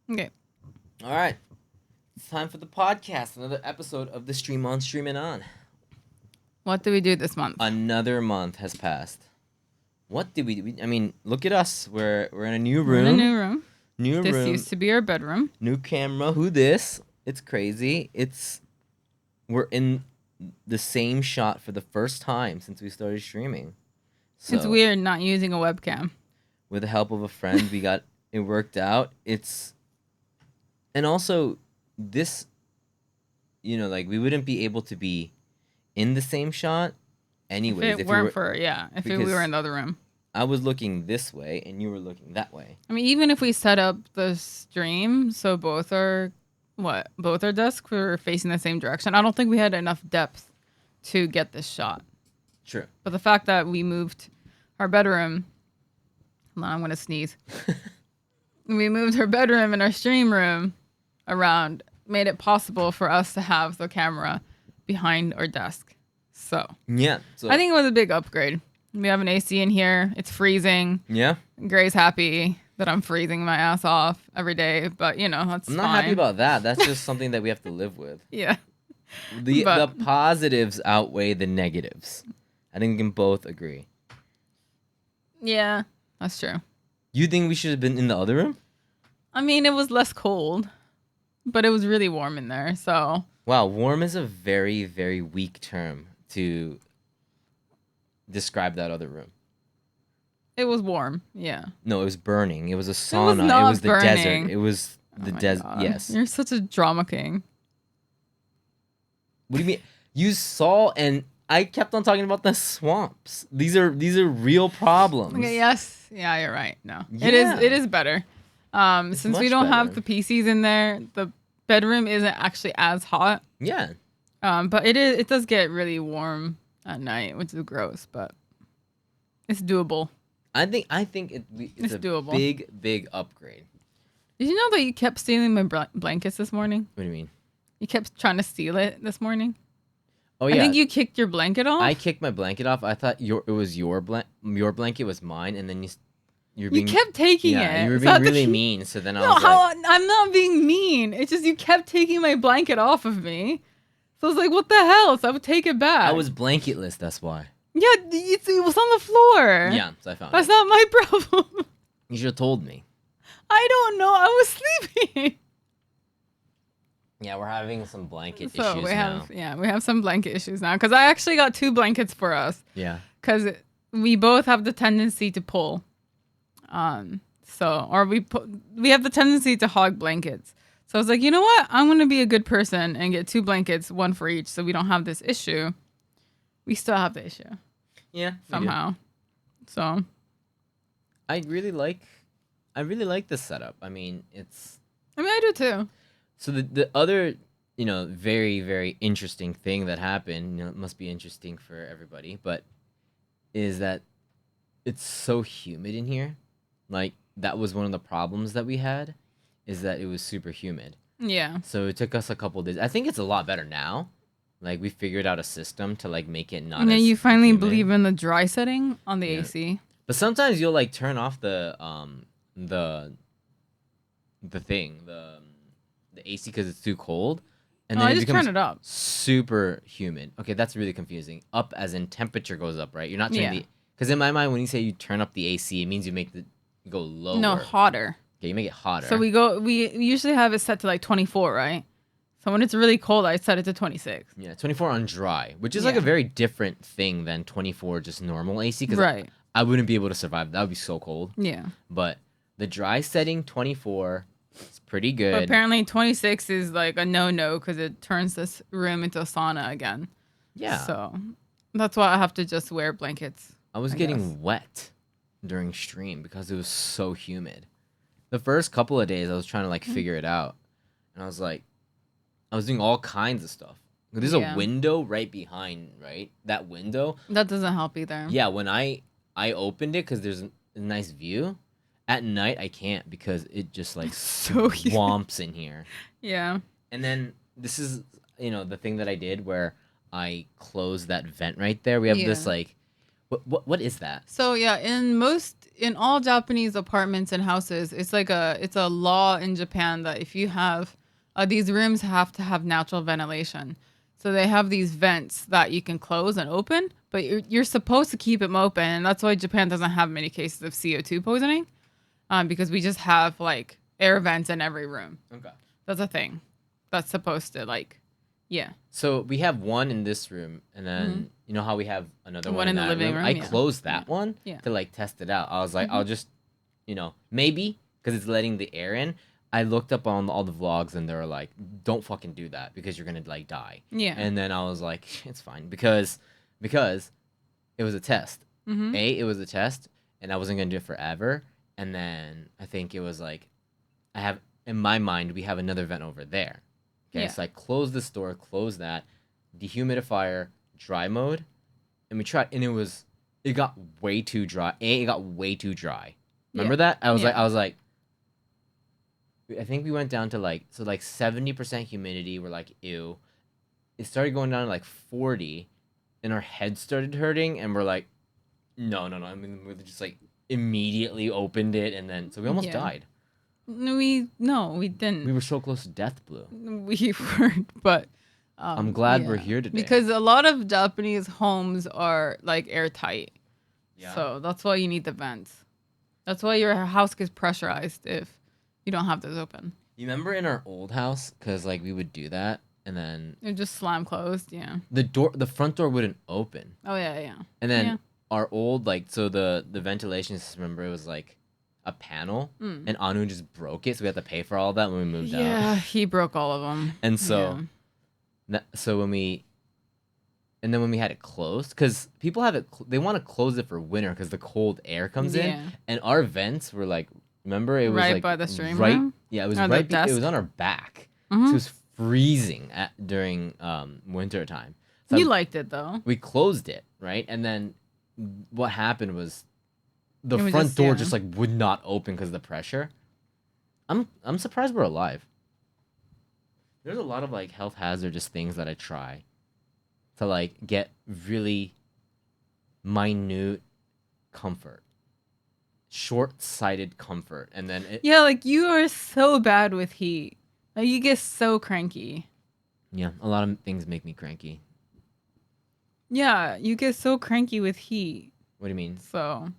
Okay. All right. It's time for the podcast. Another episode of the Stream On, Streaming On. What do we do this month? Another month has passed. What did we do? I mean, look at us. We're in a new room. We're in a new room. New This room. used to be our bedroom. New camera. Who this? It's crazy. We're in the same shot for the first time since we started streaming. So, It's weird not using a webcam. with the help of a friend, we got it worked out. And also this, like we wouldn't be able to be in the same shot anyways If it weren't for if we were in the other room. I was looking this way and you were looking that way. I mean, even if we set up the stream so both our desks were facing the same direction, I don't think we had enough depth to get this shot. True. But the fact that we moved our bedroom, hold on, I'm gonna sneeze. We moved our bedroom and our stream room around, made it possible for us to have the camera behind our desk. So Yeah. So I think it was a big upgrade. We have an AC in here. It's freezing. yeah. Gray's happy that I'm freezing my ass off every day, but that's I'm not fine. happy about that. That's just something that we have to live with. Yeah. The But- positives outweigh the negatives. I think we can both agree. Yeah, that's true. You think we should have been in the other room? I mean, it was less cold, but it was really warm in there. So Wow, warm is a very, very weak term to describe that other room. it was warm. Yeah. No, it was burning. It was a sauna. It not was the burning. desert. It was the Oh my desert. God. Yes. You're such a drama king. What do you mean? You saw, and I kept on talking about the swamps. These are real problems. Okay, yes. Yeah, you're right. No. Yeah. It is better. Since we much don't have better. the PCs in there, the bedroom isn't actually as hot. Yeah. But it does get really warm at night, which is gross, but it's doable. I think it's a doable. big upgrade. Did you know that you kept stealing my blankets this morning? What do you mean? You kept trying to steal it this morning. Oh yeah. I think you kicked your blanket off. I kicked my blanket off. I thought it was your blanket was mine, and then you're You being kept taking yeah, it. you were Is being that the really key? mean. So then I No, was like, I'm not being mean. It's just you kept taking my blanket off of me. So I was like, what the hell? So I would take it back. I was blanketless. That's why. Yeah, it was on the floor. Yeah, so I found That's it. not my problem. You should have told me. I don't know. I was sleeping. Yeah, we're having some blanket So issues we now. have some blanket issues now because I actually got 2 blankets for us Yeah. because we both have the tendency to pull. We have the tendency to hog blankets. So I was like, you know what? I'm gonna be a good person and get 2 blankets, one for each, so we don't have this issue. We still have the issue Yeah. we do. somehow. So I really like this setup. I mean, I do too. so the other, very, very interesting thing that happened, it must be interesting for everybody, but is that it's so humid in here. Like, that was one of the problems that we had, is that it was super humid. Yeah. So it took us a couple days. I think it's a lot better now. Like, we figured out a system to, like, make it not And then as you finally humid. believe in the dry setting on the Yeah. AC. But sometimes you'll, like, turn off the AC because it's too cold, and then I it just becomes turn it up. super humid. Okay, that's really confusing. Up as in temperature goes up, right? You're not turning Yeah. because in my mind, when you say you turn up the AC, it means you make the go lower. No, hotter. Okay, you make it hotter. So we usually have it set to like 24, right? So when it's really cold, I set it to 26. 24 on dry, which is like a Yeah. very different thing than 24 just normal AC. Because Right. I wouldn't be able to survive. That would be so cold. Yeah. But the dry setting 24 is pretty good. But apparently 26 is like a no-no because it turns this room into a sauna again. Yeah. So that's why I have to just wear blankets. I was I getting guess. wet during stream because it was so humid. The first couple of days, I was trying to like figure it out, and I was like, I was doing all kinds of stuff. There's Yeah. a window right behind, right? That window. That doesn't help either. Yeah, when I opened it because there's a nice view. At night, I can't because it just like So humid. swamps in here. Yeah. And then this is the thing that I did where I closed that vent right there. We have this Yeah. like What is that? So yeah, in all Japanese apartments and houses, it's a law in Japan that if you have these rooms have to have natural ventilation. So they have these vents that you can close and open, but you're supposed to keep them open, and that's why Japan doesn't have many cases of CO2 poisoning, because we just have like air vents in every room. Okay. That's a thing. That's supposed to yeah. So we have one in this room, and then you know how we have another one in the that living room. I Yeah. closed that one Yeah. to like test it out. I was like, I'll just, maybe because it's letting the air in. I looked up on all the vlogs, and they were like, "Don't fucking do that because you're gonna like die." Yeah. And then I was like, "It's fine," because it was a test. It was a test, and I wasn't gonna do it forever. And then I think it was like, I have in my mind we have another vent over there. Okay, Yeah. so I closed this door, closed that, dehumidifier, dry mode, and we tried, and it got way too dry. It got way too dry. Remember that? I was like, I think we went down to like 70% humidity. We're like, ew. It started going down to like 40, and our head started hurting, and we're like, no. I mean, we just like immediately opened it, and then so we almost died. No, we didn't. We were so close to death, Blue. We weren't, but I'm glad we're here today. because a lot of Japanese homes are like airtight. Yeah. So that's why you need the vents. That's why your house gets pressurized if you don't have those open. You remember in our old house, because like we would do that, and then It just slam closed. Yeah. the front door wouldn't open, Oh yeah. and then Yeah. our old so the ventilation system. Remember, it was like a panel, and Anu just broke it, so we had to pay for all that when we moved out. Yeah, he broke all of them. And so, when we had it closed, because people have it, they want to close it for winter because the cold air comes in, and our vents were like, remember, it was right like by the stream room? Yeah, it was Or the right. It desk? was on our back, so it was freezing during winter time. So You liked it though. we closed it, right, and then what happened was the It was front just- door yeah. just like would not open because of the pressure. I'm surprised we're alive. There's a lot of like health hazardous things that I try to like get really minute comfort, short-sighted comfort, and then Yeah, like you are so bad with heat. Like you get so cranky. yeah, a lot of things make me cranky. Yeah, you get so cranky with heat. What do you mean? So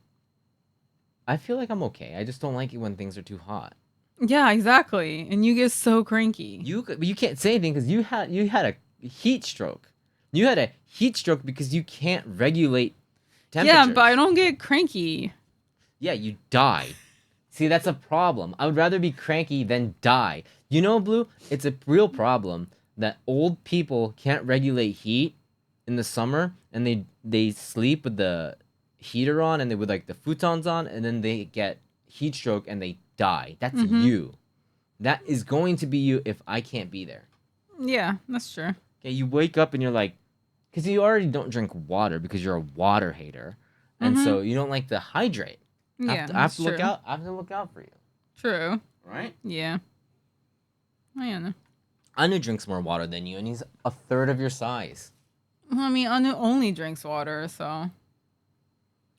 I feel like I'm okay. I just don't like it when things are too hot. yeah, exactly. And you get so cranky. You can't say anything because you had a heat stroke. You had a heat stroke because you can't regulate temperatures. Yeah, but I don't get cranky. Yeah, you die. See, that's a problem. I would rather be cranky than die. You know, Blue, it's a real problem that old people can't regulate heat in the summer, and they sleep with the heater on and they with like the futons on, and then they get heat stroke and they die. That's you. That is going to be you if I can't be there. Yeah, that's true. Okay, you wake up and you're like, because you already don't drink water because you're a water hater, and so you don't like to hydrate. Yeah, I have to look out. I have to look out for you. True. Right? Yeah. I don't know. Anu drinks more water than you, and he's a third of your size. Well, I mean, Anu only drinks water, so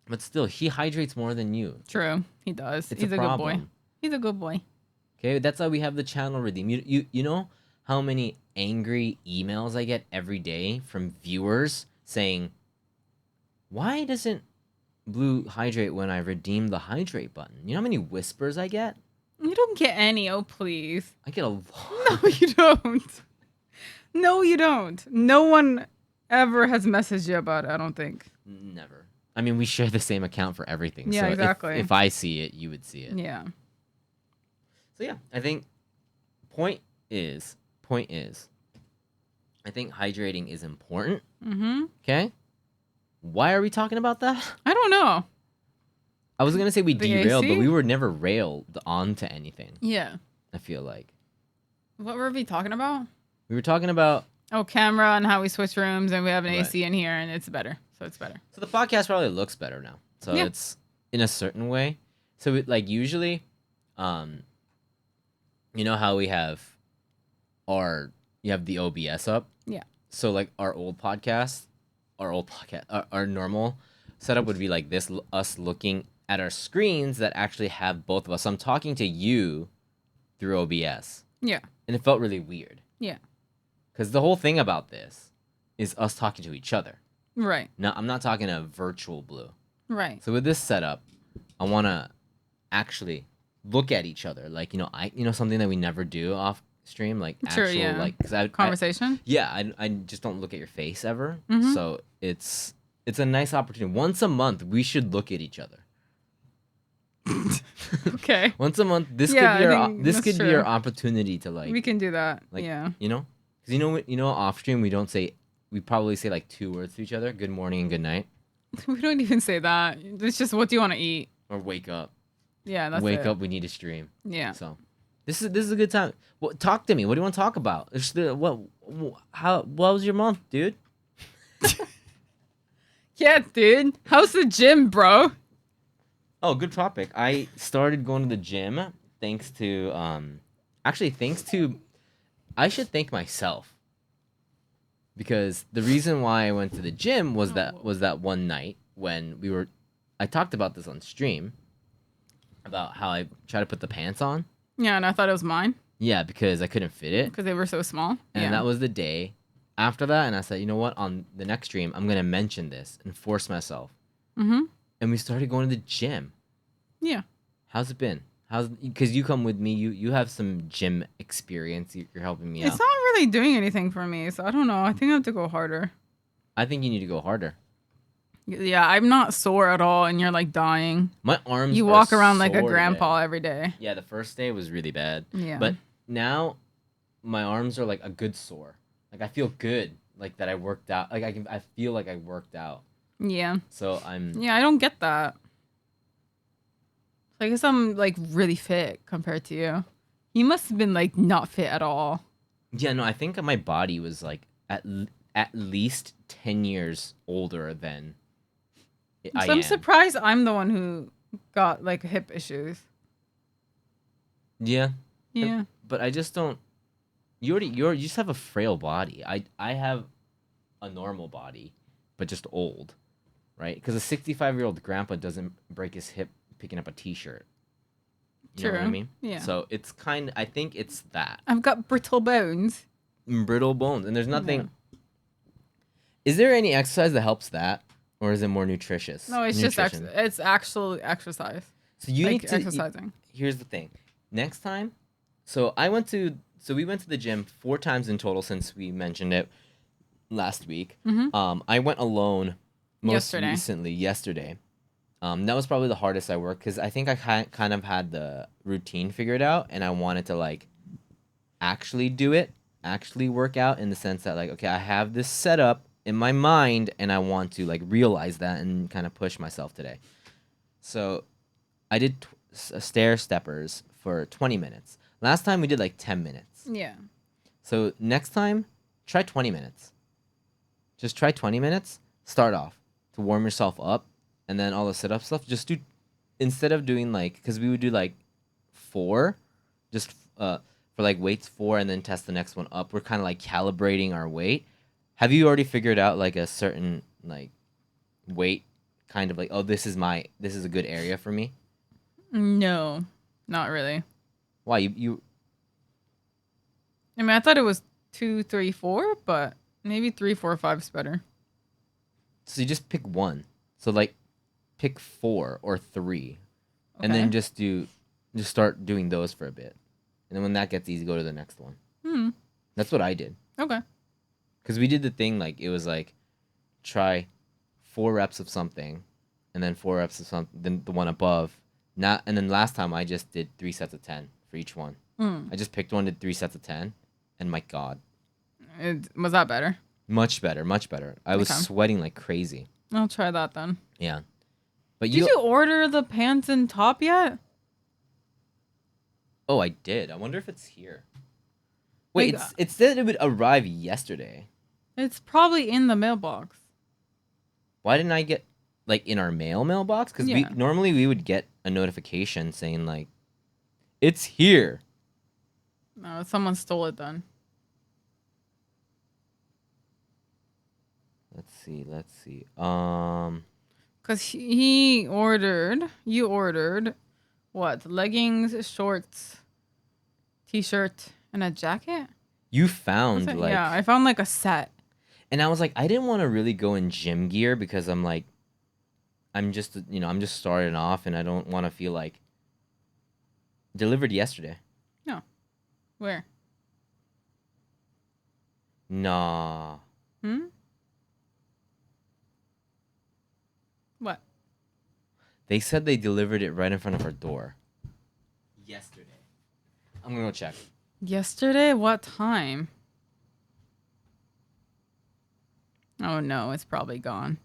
But still, he hydrates more than you. true. He does. It's He's a a good boy. problem. He's a good boy. Okay, that's why we have the channel redeem. You know how many angry emails I get every day from viewers saying, "Why doesn't Blue hydrate when I redeem the hydrate button?" You know how many whispers I get? You don't get any. Oh, please. I get a lot. No, you don't. No, you don't. No one ever has messaged you about it, I don't think. Never. I mean, we share the same account for everything. Yeah, so exactly. If I see it, you would see it. Yeah. So yeah, I think point is, I think hydrating is important. Mm-hmm. Okay. Why are we talking about that? I don't know. I was gonna say we The derailed, AC? but we were never railed onto anything. Yeah. I feel like What were we talking about? we were talking about. Oh, camera and how we switch rooms and we have an Right. AC in here and it's better. So it's better. So the podcast probably looks better now. So Yeah. it's in a certain way. So like usually, you know how we have you have the OBS up. Yeah. So like our normal setup would be like this: us looking at our screens that actually have both of us. So I'm talking to you through OBS, Yeah. and it felt really weird. Yeah. Because the whole thing about this is us talking to each other. Right. No, I'm not talking to virtual Blue. Right. So with this setup, I want to actually look at each other, like something that we never do off stream, like Sure, actual yeah. like cause Conversation. I just don't look at your face ever. Mhm. So it's a nice opportunity. Once a month, we should look at each other. Okay. Once a month, this Yeah, could be I our think this that's could be true. our opportunity to like We can do that. like Yeah. because off stream we probably say like 2 words to each other: good morning and good night, We don't even say that. It's just, what do you want to eat? or wake up. Yeah, that's Wake it. up, we need to stream. Yeah. So this is a good time. Well, talk to me. What do you want to talk about? What was your month, dude? Yeah, dude. How's the gym, bro? Oh, good topic. I started going to the gym thanks to I should thank myself. Because the reason why I went to the gym was that one night when I talked about this on stream about how I tried to put the pants on. Yeah, and I thought it was mine Yeah, because I couldn't fit it. because they were so small. And yeah. that was the day after that. And I said, you know what? On the next stream, I'm going to mention this and force myself. Mm-hmm. And we started going to the gym. Yeah. How's it been? Because you come with me. You have some gym experience. You're helping me out. It's not really doing anything for me, so I don't know. I think I have to go harder. I think you need to go harder. Yeah, I'm not sore at all, and you're like dying. My arms. You are walk around like a sore grandpa today. every day. Yeah, the first day was really bad. Yeah. But now, my arms are like a good sore. Like I feel good. Like that I worked out. Like I feel like I worked out. Yeah. So I'm. Yeah, I don't get that. I guess I'm like really fit compared to you. You must have been like not fit at all. Yeah, no, I think my body was like at least 10 years older than I So I'm am. surprised I'm the one who got like hip issues. Yeah, Yeah. but I just don't. You just have a frail body. I have a normal body, but just old, right? Because a 65-year-old grandpa doesn't break his hip picking up a t-shirt. You know what I True. mean? Yeah. So it's I think it's that. I've got brittle bones. Brittle bones. And there's nothing. Yeah. Is there any exercise that helps that? Or is it more nutritious? No, it's just Nutrition? it's actual exercise. So you like need to exercising. Here's the thing. Next time, we went to the gym 4 times in total since we mentioned it last week. Mm-hmm. I went alone Yesterday. recently yesterday. That was probably the hardest I worked because I think I kind of had the routine figured out, and I wanted to like actually do it, actually work out in the sense that like, okay, I have this set up in my mind, and I want to like realize that and kind of push myself today. So I did stair steppers for 20 minutes. Last time we did like 10 minutes. Yeah. So next time, try 20 minutes. Just try 20 minutes. Start off to warm yourself up. And then all the sit-up stuff, just do, instead of doing like, because we would do like 4, just for like weights 4 and then test the next one up. We're kind of like calibrating our weight. Have you already figured out like a certain like weight, kind of like, oh, this is a good area for me? No, not really. Why you? I mean, I thought it was 2, 3, 4, but maybe 3, 4, 5 is better. So you just pick one. So like, pick 4 or 3, and Okay. then just start doing those for a bit, and then when that gets easy, go to the next one. That's what I did. Okay. Because we did the thing like it was like, try 4 reps of something, and then 4 reps of something, then the one above. And then last time I just did 3 sets of 10 for each one. I just picked one, did 3 sets of 10, and my God, Was that better? much better, much better. I was Okay. sweating like crazy. I'll try that then. Yeah, but Did you order the pants and top yet? Oh, I did. I wonder if it's here. Wait, Like, it said it would arrive yesterday. It's probably in the mailbox. Why didn't I get like in our mailbox? Because Yeah. normally we would get a notification saying like, it's here. No, someone stole it then. Let's see. Because you ordered, what? Leggings, shorts, t-shirt, and a jacket? You Was found it? like, Yeah, I found like a set. and I was like, I didn't want to really go in gym gear because I'm like, I'm just starting off and I don't want to feel like delivered yesterday. No. Where? Nah. Hmm? What? They said they delivered it right in front of our door. Yesterday. I'm gonna go check. Yesterday? What time? Oh no, it's probably gone.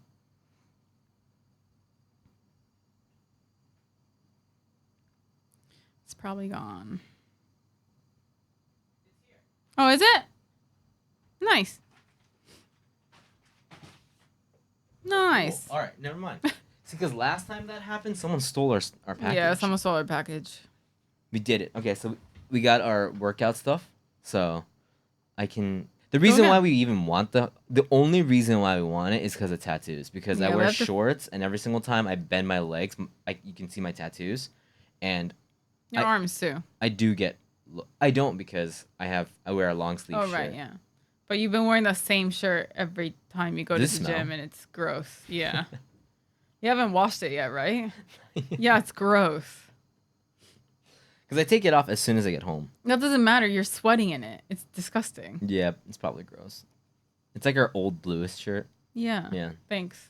It's probably gone. Oh, is it? Nice. Nice. Cool. All right, never mind. See, because last time that happened, someone stole our package. Yeah, someone stole our package. We did it. Okay, so we got our workout stuff. So I can. The reason why we even want the only reason why we want it is because of tattoos. Because I Yeah, we wear have to- shorts, and every single time I bend my legs, you can see my tattoos, and Your arms too. I do get. I don't because I wear a long sleeve Oh, shirt. right, yeah. But you've been wearing the same shirt every time you go to Does the it smell? gym, and it's gross. Yeah. You haven't washed it yet, right? Yeah, it's gross. Because I take it off as soon as I get home. That doesn't matter. You're sweating in it. It's disgusting. Yeah, it's probably gross. It's like our old Blluist shirt. Yeah. Yeah. Thanks.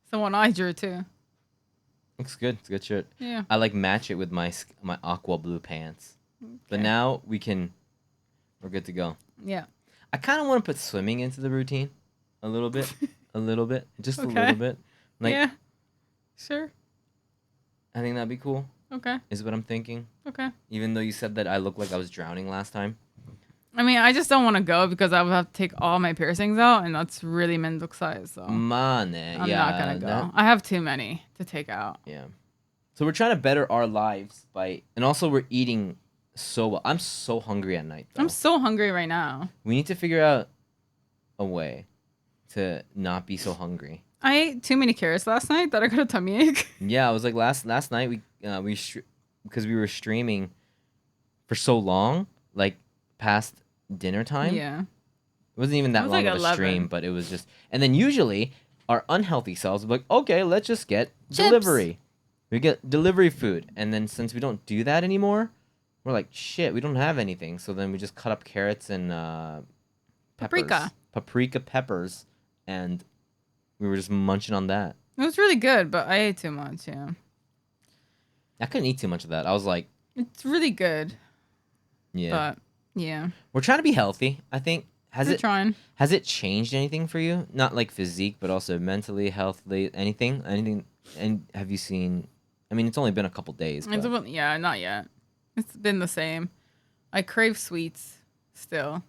It's the one I drew too. Looks good. It's a good shirt. Yeah. I like match it with my aqua blue pants. But now we're good to go. Yeah. I kind of want to put swimming into the routine a little bit, just a Okay. little bit. Like, yeah. Sure. I think that'd be cool. Okay. Is what I'm thinking. Okay. Even though you said that I looked like I was drowning last time. I mean, I just don't want to go because I would have to take all my piercings out, and that's really mental size. So Man, I'm yeah, not gonna go. I have too many to take out. Yeah. So we're trying to better our lives and also we're eating so well. I'm so hungry at night, though. I'm so hungry right now. We need to figure out a way to not be so hungry. I ate too many carrots last night that I got a tummy ache. Yeah, I was like last night because we were streaming for so long, like past dinner time. Yeah. It wasn't even that was long like of a 11. stream, but it was just. And then usually our unhealthy selves would be like, okay, let's just get Chips. delivery. We get delivery food, and then since we don't do that anymore, we're like, shit, we don't have anything. So then we just cut up carrots and peppers. Paprika peppers, and we were just munching on that. It was really good, but I ate too much. Yeah. I couldn't eat too much of that. I was like, It's really good. yeah. But yeah. We're trying to be healthy, I think. We're trying. Has it changed anything for you? Not like physique, but also mentally, healthily, anything? And have you seen? I mean, it's only been a couple days. But... Yeah, not yet. It's been the same. I crave sweets still.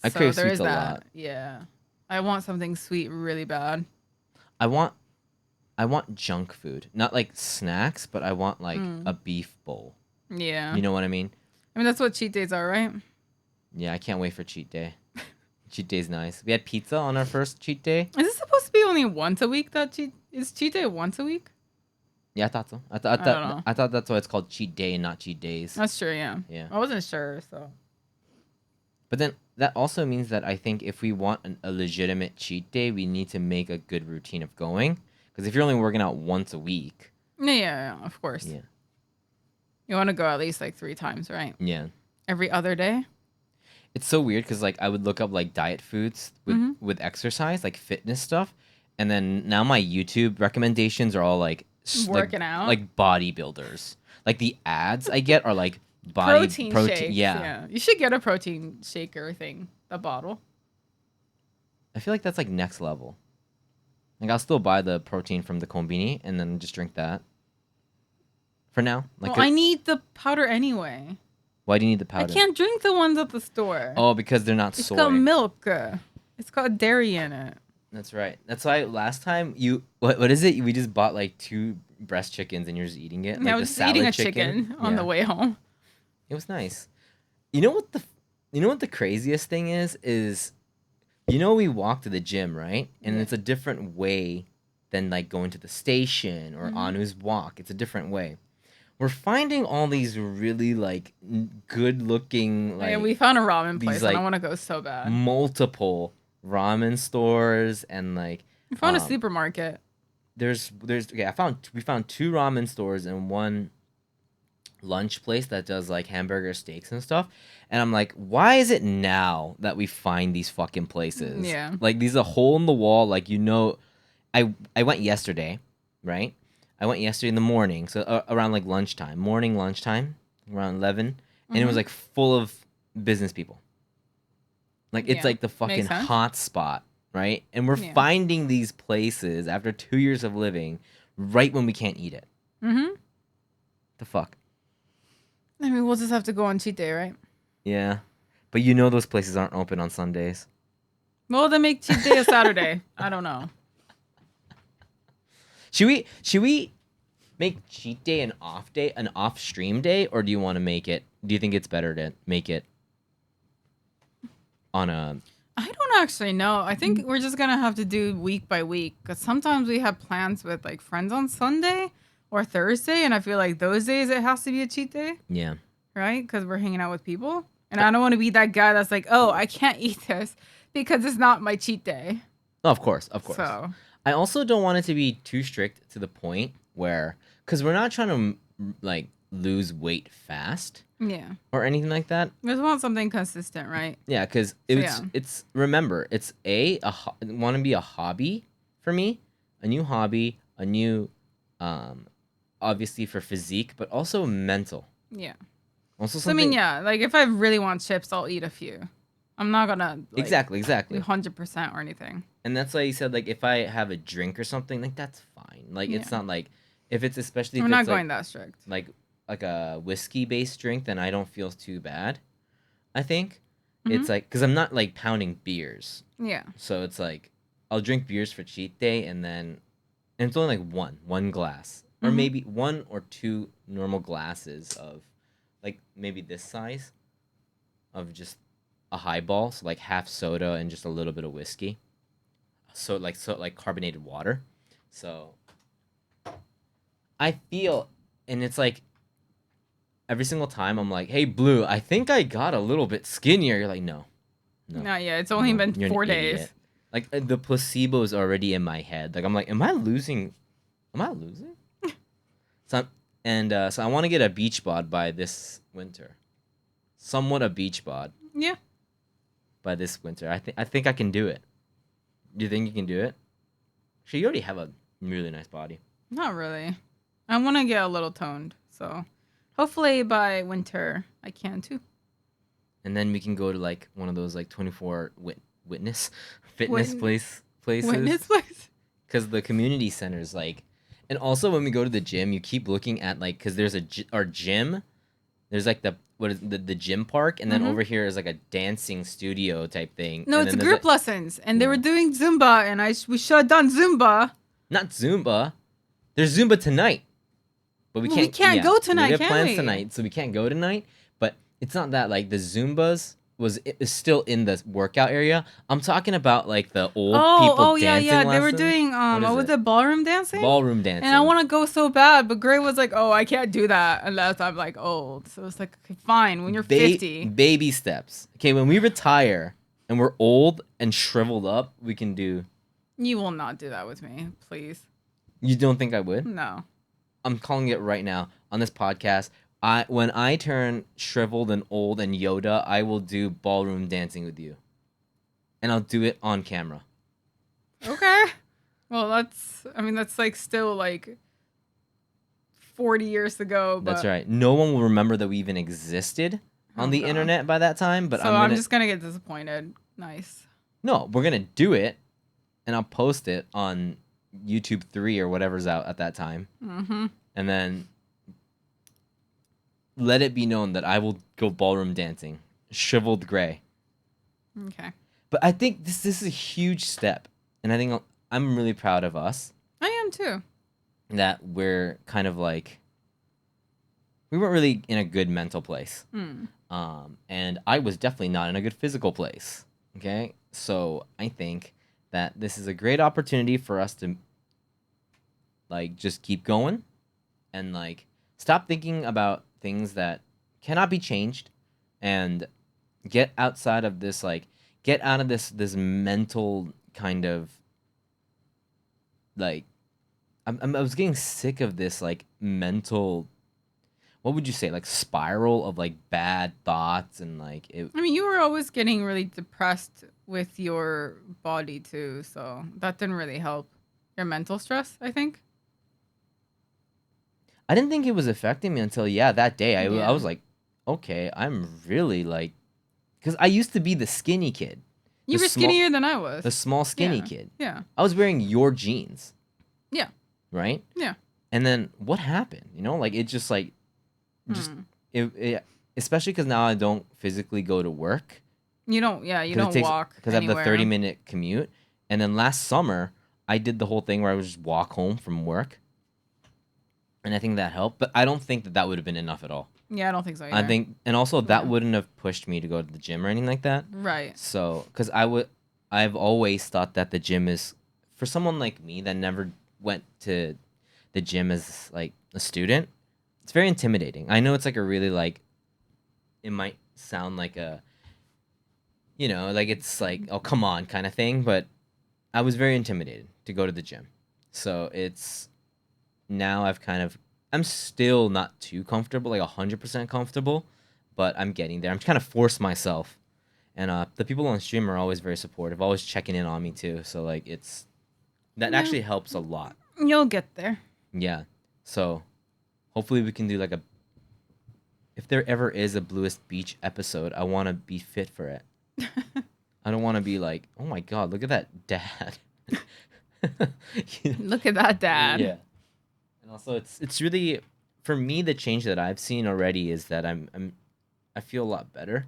I crave sweets a lot. Yeah. I want something sweet really bad. I want junk food, not like snacks, but I want like a beef bowl. Yeah. You know what I mean? I mean, that's what cheat days are, right? Yeah, I can't wait for cheat day. Cheat day's nice. We had pizza on our first cheat day. Is this supposed to be only once a week? Is cheat day once a week? Yeah, I thought so. I don't know. thought that's why it's called cheat day and not cheat days. That's true, yeah. Yeah. I wasn't sure, so. But then that also means that I think if we want a legitimate cheat day, we need to make a good routine of going. Because if you're only working out once a week. Yeah, of course. Yeah. You want to go at least like 3 times, right? Yeah. Every other day? It's so weird because like I would look up like diet foods with exercise, like fitness stuff. And then now my YouTube recommendations are all like Working out? Like bodybuilders. Like the ads I get are like Protein shakes. Yeah. You should get a protein shaker thing, a bottle. I feel like that's like next level. Like I'll still buy the protein from the konbini and then just drink that. For now. Like Well, I need the powder anyway. Why do you need the powder? I can't drink the ones at the store. Oh, because they're not It's soy. got milk. It's got dairy in it. That's right. That's why last time what is it? We just bought like 2 breast chickens and you're just eating it. Yeah, like I was the just eating a salad chicken on the Yeah. way home. It was nice. You know what the craziest thing is we walk to the gym, right? And it's a different way than like going to the station or Mhm. Anu's walk. It's a different way. We're finding all these really like good looking like Yeah, we found a ramen these place, and I like want to go so bad. multiple ramen stores and like We found a supermarket. there's okay, we found 2 ramen stores and 1 lunch place that does like hamburger steaks and stuff. And I'm like, why is it now that we find these fucking places? Yeah. Like these a hole in the wall, like I went yesterday, right? I went yesterday in the morning, so around like lunchtime, lunchtime, around 11, and it was like full of business people. Like it's Yeah, like the makes fucking sense. hot spot, right? And we're Yeah. finding these places after 2 years of living right when we can't eat it. Mm-hmm. The fuck? I mean, we'll just have to go on cheat day, right? Yeah. But you know those places aren't open on Sundays. Well, then make cheat day a Saturday. I don't know. Should we make cheat day, an off stream day, or do you think it's better to make it on a I don't actually know. I think we're just gonna have to do week by week, because sometimes we have plans with like friends on Sunday or Thursday, and I feel like those days it has to be a cheat day, yeah. right? Because we're hanging out with people, and I don't want to be that guy that's like, oh, I can't eat this because it's not my cheat day. Oh, of course. So I also don't want it to be too strict to the point where, because we're not trying to like lose weight fast yeah, or anything like that. we just want something consistent, right? Yeah, because yeah. it's remember it's want to be a hobby for me, a new hobby, a new, obviously for physique, but also mental. Yeah. Also So I something. mean, yeah, like if I really want chips, I'll eat a few. I'm not gonna like, Exactly. 100% or anything. And that's why you said like if I have a drink or something, like that's fine. Like it's Yeah. not like if it's especially if We're it's not like going that strict. like a whiskey based drink, then I don't feel too bad. I think it's Mhm. like because I'm not like pounding beers, Yeah. so it's like I'll drink beers for cheat day, and it's only like one glass, or Mhm. maybe 1 or 2 normal glasses of like maybe this size of just a highball, so like half soda and just a little bit of whiskey. So like carbonated water. So I feel, and it's like every single time I'm like, "Hey, Blue, I think I got a little bit skinnier." You're like, "No, no, Not yet. It's only no, been you're an 4 idiot." days. Like the placebo is already in my head. Like I'm like, "Am I losing? Am I losing?" So I want to get a beach bod by this winter. Somewhat a beach bod Yeah. by this winter. I think I can do it. Do you think you can do it? Actually, you already have a really nice body. Not really. I want to get a little toned. So hopefully by winter I can too. And then we can go to like one of those like 24 witness fitness places. Witness place. Because the community centers like, and also when we go to the gym, you keep looking at like, because there's our gym, there's like the gym park, and then over here is like a dancing studio type thing. No, and it's then group lessons, and they were doing Zumba, and we should have done Zumba. Not Zumba. There's Zumba tonight, but we can't go tonight. We have can plans we? tonight, so we can't go tonight. But it's not that like the Zumbas is still in the workout area. I'm talking about like the old people dancing yeah. They were lessons. doing what was it? Ballroom dancing. Ballroom dancing. And I want to go so bad, but Gray was like, "Oh, I can't do that unless I'm like old." So it's like, okay, fine. When you're 50, baby steps. Okay, when we retire and we're old and shriveled up, we can do. You will not do that with me, please. You don't think I would? No. I'm calling it right now on this podcast. When I turn shriveled and old and Yoda, I will do ballroom dancing with you, and I'll do it on camera. Okay. Well, that's like still like 40 years ago. But... That's right. No one will remember that we even existed on the internet by that time. But so I'm just gonna get disappointed. Nice. No, we're gonna do it, and I'll post it on YouTube 3 or whatever's out at that time. And then let it be known that I will go ballroom dancing, shriveled gray. Okay. But I think this is a huge step, and I think I'm really proud of us. I am too. That we're kind of like, we weren't really in a good mental place. And I was definitely not in a good physical place. Okay? So I think that this is a great opportunity for us to Like, just keep going and, like, stop thinking about things that cannot be changed and get outside of this, like, get out of this mental kind of, like, I was getting sick of this, like, mental, what would you say, like, spiral of, like, bad thoughts and, like, it. I mean, you were always getting really depressed with your body too, so that didn't really help. Your mental stress, I think. I didn't think it was affecting me until, yeah, that day. I Yeah. was like, okay, I'm really, like, because I used to be the skinny kid. You The were small, skinnier than I was. the small skinny Yeah. kid. Yeah. I was wearing your jeans. Yeah. Right? Yeah. And then what happened? You know, like, it just, like, just, Hmm. it especially because now I don't physically go to work. You don't. Yeah. You 'Cause don't walk because I have the anywhere. 30-minute commute. And then last summer, I did the whole thing where I would just walk home from work. And I think that helped. But I don't think that would have been enough at all. Yeah, I don't think so either. I think, and also that Yeah. wouldn't have pushed me to go to the gym or anything like that. Right. So, because I've always thought that the gym is, for someone like me that never went to the gym as, like, a student, it's very intimidating. I know it's, like, a really, like, it might sound like a, like, it's like, oh, come on kind of thing, but I was very intimidated to go to the gym. So it's, now I'm still not too comfortable, like 100% comfortable, but I'm getting there. I'm kind of forced myself. And the people on stream are always very supportive, always checking in on me too. So, like, that Yeah. actually helps a lot. You'll get there. Yeah. So hopefully we can do, like, if there ever is a Blluist Beach episode, I want to be fit for it. I don't want to be like, oh my God, look at that dad. Look at that, Dad. Yeah. And also, it's really, for me, the change that I've seen already is that I feel a lot better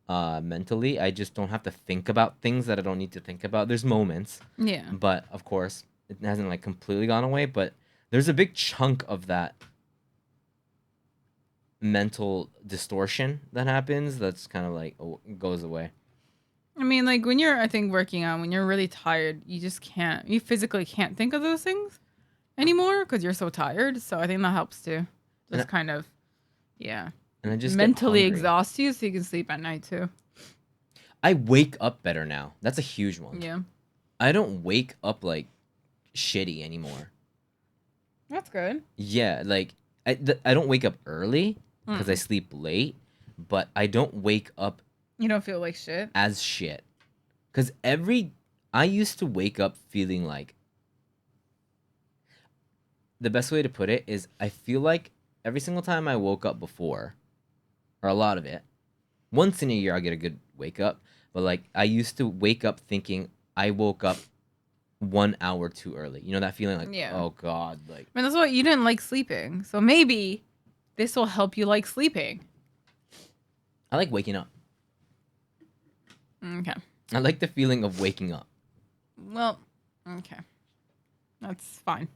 mentally. I just don't have to think about things that I don't need to think about. There's moments, Yeah. but of course, it hasn't, like, completely gone away, but there's a big chunk of that mental distortion that happens that's kind of like, goes away. I mean, like, when you're, I think, working on, when you're really tired, you physically can't think of those things anymore because you're so tired. So I think that helps too. Just kind of, yeah. And I just mentally get hungry. exhaust you so you can sleep at night too. I wake up better now. That's a huge one. Yeah. I don't wake up, like, shitty anymore. That's good. Yeah, like, I don't wake up early because I sleep late, but I don't wake up You don't feel like shit. as shit. Because I used to wake up feeling like, the best way to put it is, I feel like every single time I woke up before, or a lot of it, once in a year I'll get a good wake up, but, like, I used to wake up thinking I woke up 1 hour too early. You know that feeling, like, Yeah. oh God, like. I mean, that's what you didn't like sleeping. So maybe this will help you like sleeping. I like waking up. Okay. I like the feeling of waking up. Well, okay. That's fine.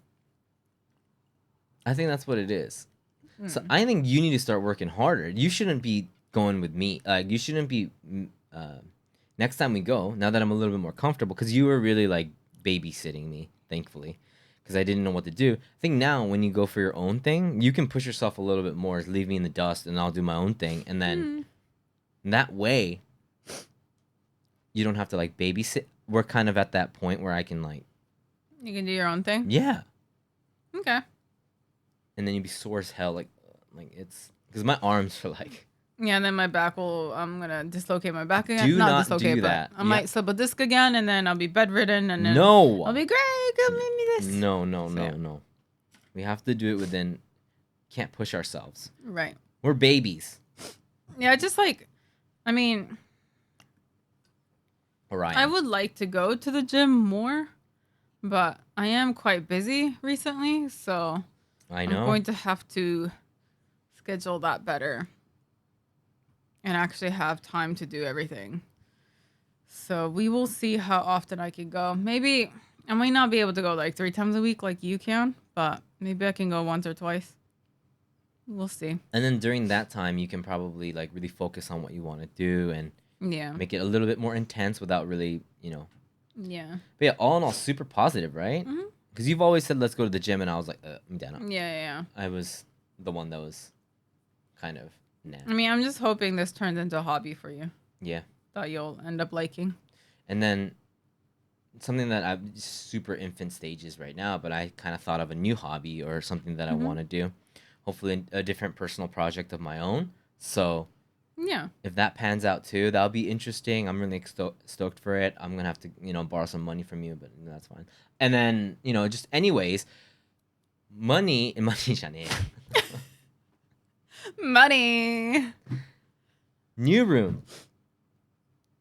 I think that's what it is. So I think you need to start working harder. You shouldn't be going with me. Like, you shouldn't be, next time we go, now that I'm a little bit more comfortable, because you were really, like, babysitting me, thankfully, because I didn't know what to do. I think now when you go for your own thing, you can push yourself a little bit more, leave me in the dust, and I'll do my own thing. And then that way, you don't have to, like, babysit. We're kind of at that point where I can, like. You can do your own thing? Yeah. Okay. And then you'd be sore as hell, like it's, because my arms are, like. Yeah, and then my back I'm going to dislocate my back again. Do not dislocate, do but that. I might slip a disc again, and then I'll be bedridden, and then No. I'll be great. Come give me this. No. We have to do it within. Can't push ourselves. Right. We're babies. Yeah, just like, I mean, Orion. I would like to go to the gym more, but I am quite busy recently, so I know. I'm going to have to schedule that better and actually have time to do everything. So we will see how often I can go. Maybe I might not be able to go like 3 times a week like you can, but maybe I can go once or twice. We'll see. And then during that time, you can probably, like, really focus on what you want to do and make it a little bit more intense without really, Yeah. But yeah, all in all, super positive, right? Mhm. Because you've always said let's go to the gym, and I was like, I'm down. Yeah. I was the one that was kind of nah. I mean, I'm just hoping this turns into a hobby for you. Yeah. That you'll end up liking. And then something that I'm super infant stages right now, but I kind of thought of a new hobby or something that I want to do. Hopefully a different personal project of my own. So yeah, if that pans out too, that'll be interesting. I'm really stoked for it. I'm going to have to, borrow some money from you, but that's fine. And then, just anyways, money じゃねえよ money. New room.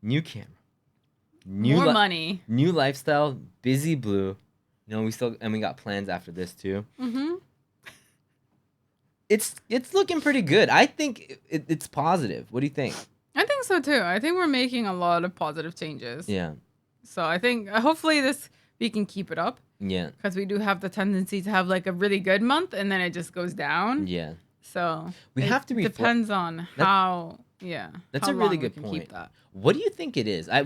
New camera. More money. New lifestyle. Busy Blue. We got plans after this too. It's looking pretty good. I think it's positive. What do you think? I think so too. I think we're making a lot of positive changes. Yeah. So I think hopefully we can keep it up. Yeah. Because we do have the tendency to have like a really good month and then it just goes down. Yeah. So we have to depends on how. Yeah. That's how a really long good we can point. Keep that. What do you think it is? I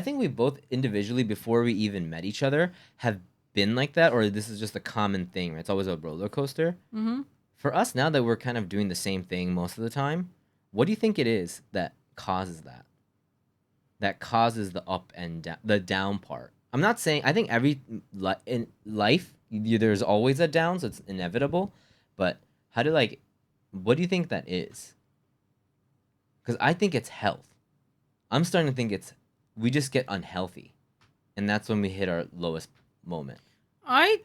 think we both individually before we even met each other have been like that, or this is just a common thing. Right? It's always a roller coaster. For us now that we're kind of doing the same thing most of the time, what do you think it is that causes that? That causes the up and down, the down part. I'm not saying I think in life there's always a down, so it's inevitable. But what do you think that is? Because I think it's health. I'm starting to think we just get unhealthy, and that's when we hit our lowest moment. I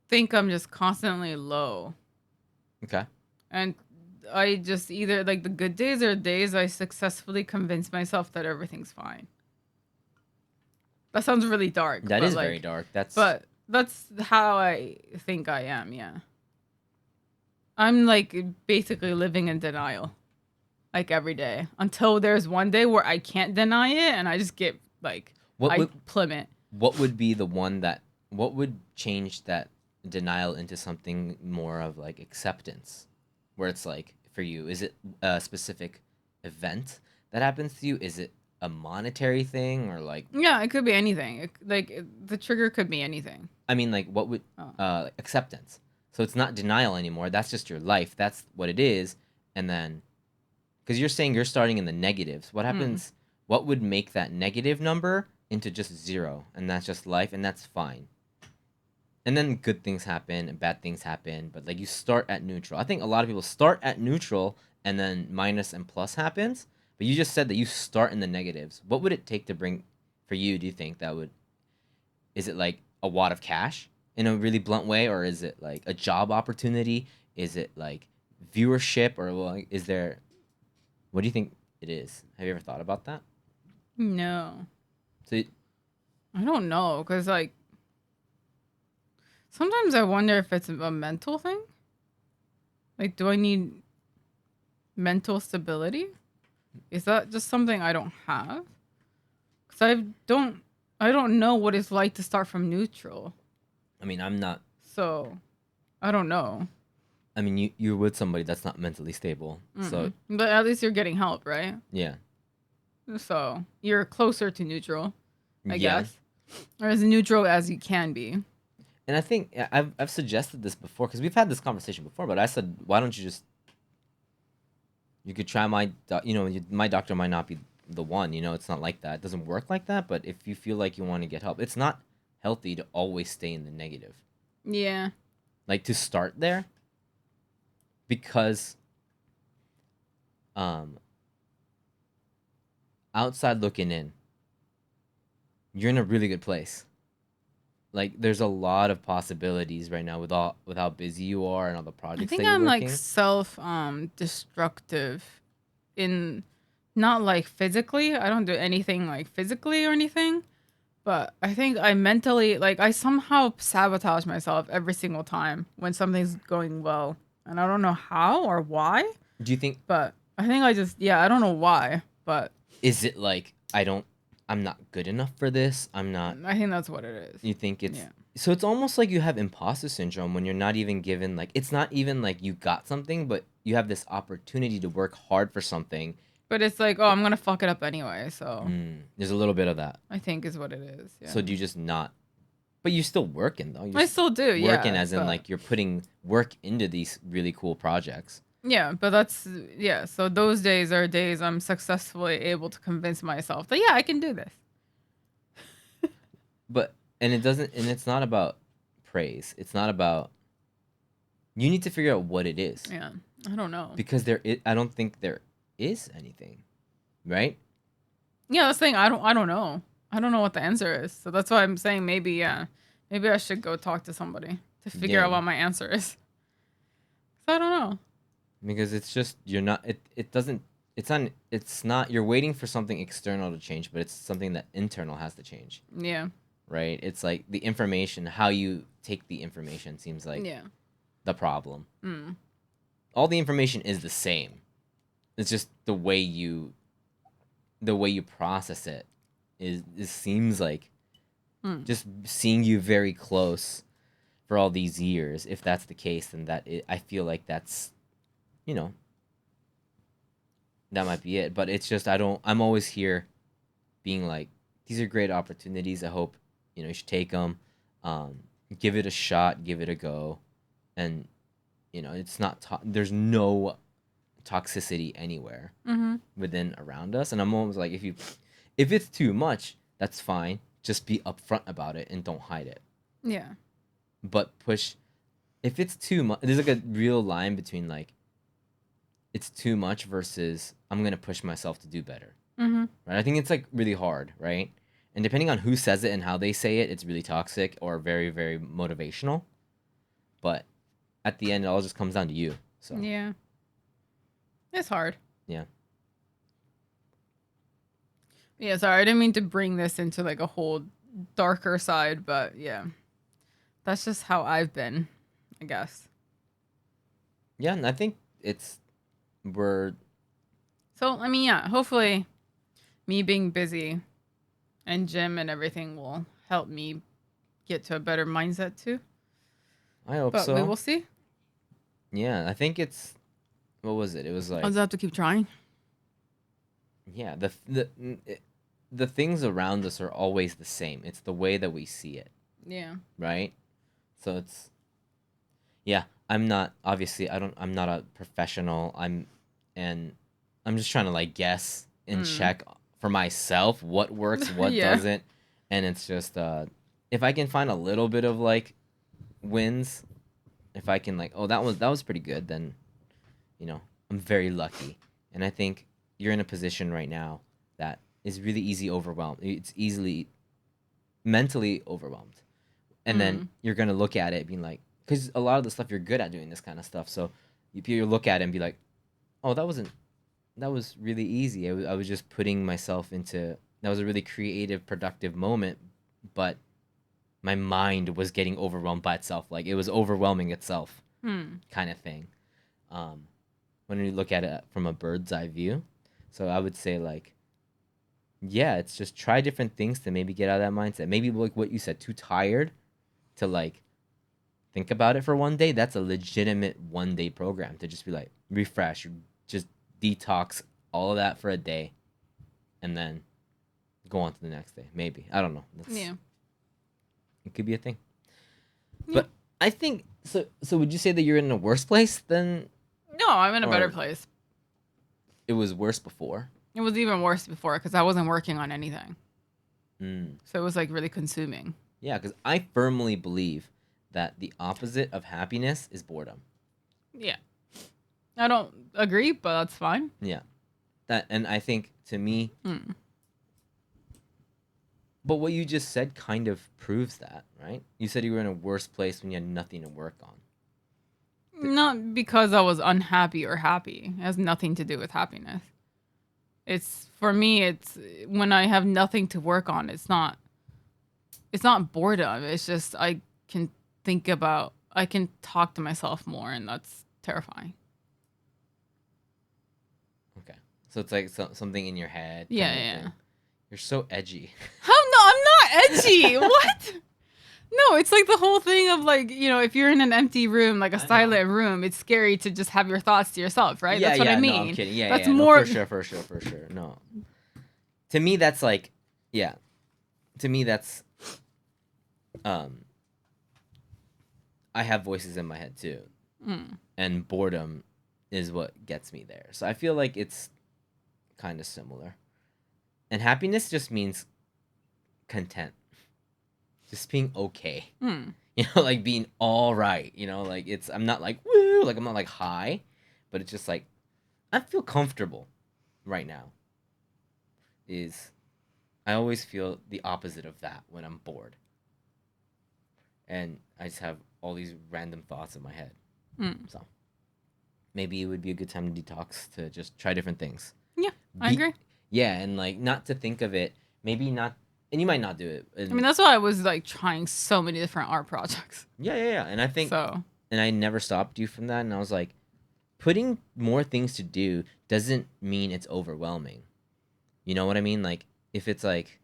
think I'm just constantly low. Okay. And I just either like the good days or days I successfully convince myself that everything's fine. That sounds really dark. That is very dark. But that's how I think I am, yeah. I'm like basically living in denial. Like every day. Until there's one day where I can't deny it and I just get like plummet. What would be the one what would change that denial into something more of like acceptance? Where it's like for you, is it a specific event that happens to you? Is it a monetary thing or like Yeah, it could be anything. The trigger could be anything. I mean, like what would acceptance? So it's not denial anymore. That's just your life. That's what it is. And then because you're saying you're starting in the negatives. What happens? What would make that negative number into just 0? And that's just life, and that's fine. And then good things happen and bad things happen, but like you start at neutral. I think a lot of people start at neutral and then minus and plus happens. But you just said that you start in the negatives. What would it take to bring for you? Do you think that would? Is it like a wad of cash in a really blunt way, or is it like a job opportunity? Is it like viewership, or like is there? What do you think it is? Have you ever thought about that? No. So I don't know, because like sometimes I wonder if it's a mental thing. Like, do I need mental stability? Is that just something I don't have? Because I don't know what it's like to start from neutral. I mean, I'm not. So, I don't know. I mean, you're with somebody that's not mentally stable. So, but at least you're getting help, right? Yeah. So you're closer to neutral, I guess, or as neutral as you can be. And I think I've suggested this before because we've had this conversation before. But I said, why don't you just? You could try my doctor might not be the one. It's not like that. It doesn't work like that. But if you feel like you want to get help, it's not healthy to always stay in the negative. Yeah. Like to start there. Because outside looking in, you're in a really good place. Like there's a lot of possibilities right now with how busy you are and all the projects. I think that you're I'm working. like self destructive in not like physically. I don't do anything like physically or anything. But I think I mentally like I somehow sabotage myself every single time when something's going well. And I don't know how or why. Do you think? But I think I don't know why. But is it like I'm not good enough for this? I'm not. I think that's what it is. You think it's so? It's almost like you have imposter syndrome when you're not even given like it's not even like you got something, but you have this opportunity to work hard for something. But it's like, oh, I'm gonna fuck it up anyway. So there's a little bit of that. I think is what it is. Yeah. So do you just not But you're still working though. I still do, yeah. Working as in but- like you're putting work into these really cool projects. Yeah, but that's yeah. So those days are days I'm successfully able to convince myself that yeah, I can do this. But and it's not about praise. It's not about. You need to figure out what it is. Yeah, I don't know. Because I don't think there is anything, right? Yeah, that's the thing. I don't know. I don't know what the answer is. So that's why I'm saying maybe maybe I should go talk to somebody to figure out what my answer is. So I don't know. Because it's just you're not it's not you're waiting for something external to change, but it's something that internal has to change. Yeah. Right? It's like the information, how you take the information seems like the problem. All the information is the same. It's just the way you process it it seems like just seeing you very close for all these years. If that's the case, then I feel like that's, you know, that might be it. But it's just I'm always here being like, these are great opportunities. I hope, you should take them, give it a shot, give it a go. And, it's not, there's no toxicity anywhere within around us. And I'm almost like, if it's too much, that's fine. Just be upfront about it and don't hide it. Yeah. But if it's too much, there's like a real line between like, it's too much versus I'm going to push myself to do better. Right? I think it's like really hard, right? And depending on who says it and how they say it, it's really toxic or very, very motivational. But at the end, it all just comes down to you. So yeah, it's hard. Yeah. Yeah, sorry, I didn't mean to bring this into like a whole darker side, but yeah, that's just how I've been, I guess. Yeah, and I think So, I mean, yeah, hopefully me being busy and gym and everything will help me get to a better mindset too. I hope But so. we will see. Yeah, I think what was it? It was like, I'll just have to keep trying. yeah, the things around us are always the same. It's the way that we see it. Yeah. Right? So I'm not a professional. I'm just trying to like guess and check for myself what works, what doesn't. And it's just if I can find a little bit of like wins, if I can like, oh, that was pretty good, then I'm very lucky. And I think you're in a position right now that is really easy overwhelmed. It's easily mentally overwhelmed. And then you're going to look at it being like, because a lot of the stuff you're good at doing this kind of stuff. So you look at it and be like, oh, that was really easy. I was just putting myself into, that was a really creative, productive moment, but my mind was getting overwhelmed by itself. Like it was overwhelming itself kind of thing. When you look at it from a bird's eye view. So I would say like, yeah, it's just try different things to maybe get out of that mindset. Maybe like what you said, too tired to like think about it for one day. That's a legitimate 1 day program to just be like refresh, just detox all of that for a day and then go on to the next day. Maybe. I don't know. It could be a thing. Yeah. But I think so would you say that you're in a worse place than? No, I'm in a better place. It was worse before. It was even worse before because I wasn't working on anything. So it was like really consuming. Yeah, because I firmly believe that the opposite of happiness is boredom. Yeah. I don't agree, but that's fine. Yeah. And I think to me, but what you just said kind of proves that, right? You said you were in a worse place when you had nothing to work on. Not because I was unhappy or happy. It has nothing to do with happiness. It's for me, it's when I have nothing to work on, it's not boredom. It's just I can talk to myself more, and that's terrifying. Okay. So it's like something in your head. Yeah. You're so edgy. How? No, I'm not edgy. What? No, it's like the whole thing of like, if you're in an empty room, like a silent room, it's scary to just have your thoughts to yourself, right? That's what I mean. No, I'm kidding. Yeah, that's more... No, for sure. No. To me, that's like, yeah. To me, that's um, I have voices in my head too, Mm. and boredom is what gets me there. So I feel like it's kind of similar. And happiness just means content, just being okay. Mm. You know, like being all right. You know, like it's I'm not like woo, like I'm not like high, but it's just like I feel comfortable right now. Is I always feel the opposite of that when I'm bored, and I just have all these random thoughts in my head. Mm. So maybe it would be a good time to detox to just try different things. Yeah, I Be agree. Yeah, and like not to think of it. Maybe not, and you might not do it. I mean, And that's why I was like trying so many different art projects. yeah. And I think, So, and I never stopped you from that. And I was like, putting more things to do doesn't mean it's overwhelming. You know what I mean? Like if it's like,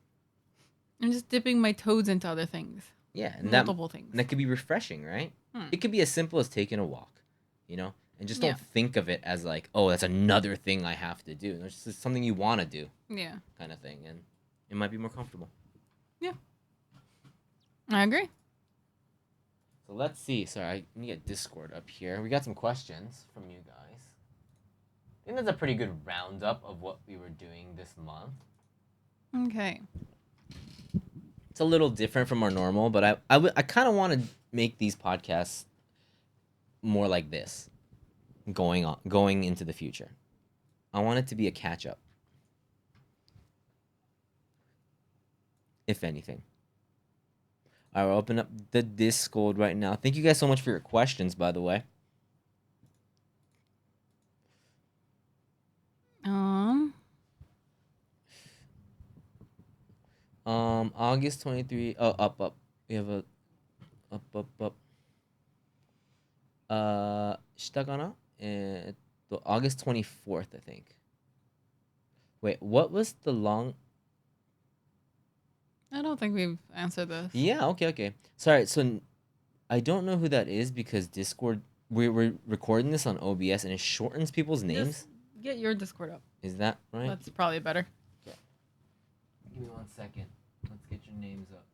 I'm just dipping my toes into other things, yeah, and multiple things. that could be refreshing, right? Hmm. It could be as simple as taking a walk, you know, and just Yeah. don't think of it as like, oh, that's another thing I have to do. It's just something you want to do, Yeah, kind of thing, and it might be more comfortable. I agree. So let's see. Sorry, I need to get Discord up here. We got some questions from you guys. I think that's a pretty good roundup of what we were doing this month. Okay. It's a little different from our normal, but I kind of want to make these podcasts more like this, going into the future. I want it to be a catch up, if anything. I will open up the Discord right now. Thank you guys so much for your questions, by the way. Um. August 23. Oh, up. We have a up. 下かな? August 24th, I think. Wait, what was the long? I don't think we've answered this. Yeah, okay. Sorry, so I don't know who that is because Discord. We're recording this on OBS and it shortens people's names. Just get your Discord up. Is that right? That's probably better. Okay. Give me 1 second. Let's get your names up.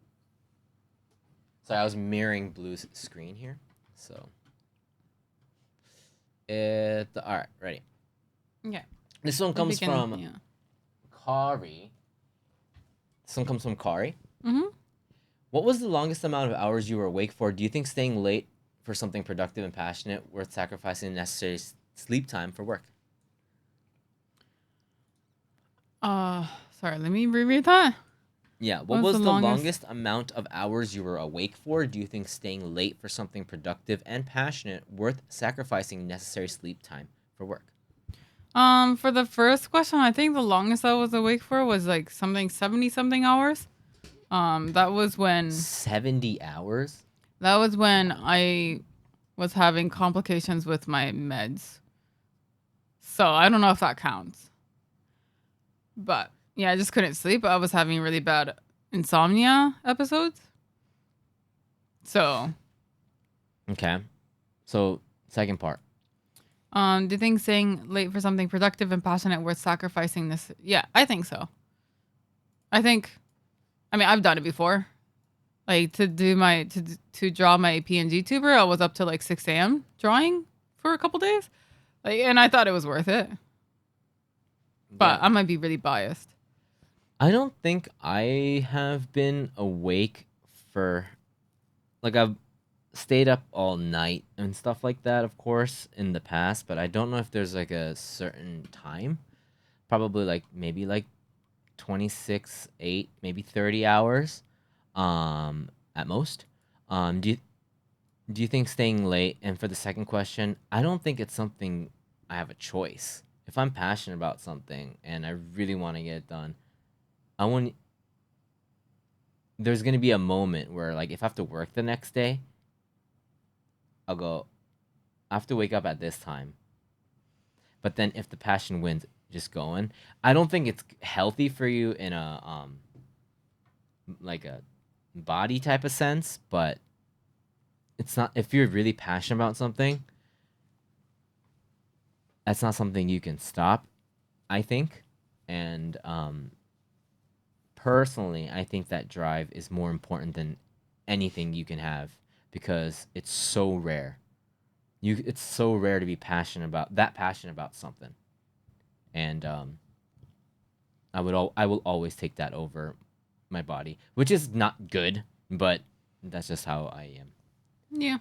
Sorry, I was mirroring Blue's screen here, so. All right, ready. Okay. This one comes from Yeah. Kari. This one comes from Kari. Mm-hmm. What was the longest amount of hours you were awake for? Do you think staying late for something productive and passionate worth sacrificing necessary sleep time for work? Sorry, let me reread that. Yeah, what was the longest amount of hours you were awake for? Do you think staying late for something productive and passionate worth sacrificing necessary sleep time for work? For the first question, I think the longest I was awake for was like something 70 something hours. That was when 70 hours? That was when I was having complications with my meds. So I don't know if that counts. But yeah, I just couldn't sleep. I was having really bad insomnia episodes. So Okay. So, second part. do you think staying late for something productive and passionate worth sacrificing this? Yeah, I think so. I mean, I've done it before. Like to draw my PNG tuber, I was up to like 6 a.m. drawing for a couple days. Like, and I thought it was worth it. But Yeah. I might be really biased. I don't think I have been awake for, like, I've stayed up all night and stuff like that, of course, in the past, but I don't know if there's like a certain time. Probably like maybe like 26, 8, maybe 30 hours at most. Do you think staying late? And for the second question, I don't think it's something I have a choice. If I'm passionate about something and I really want to get it done, I want. There's gonna be a moment where, like, if I have to work the next day, I'll go. I have to wake up at this time. But then, if the passion wins, just going. I don't think it's healthy for you in a like a body type of sense, but it's not. If you're really passionate about something, that's not something you can stop, I think. And personally, I think that drive is more important than anything you can have because it's so rare. It's so rare to be passionate about something, and I will always take that over my body, which is not good, but that's just how I am. Yeah.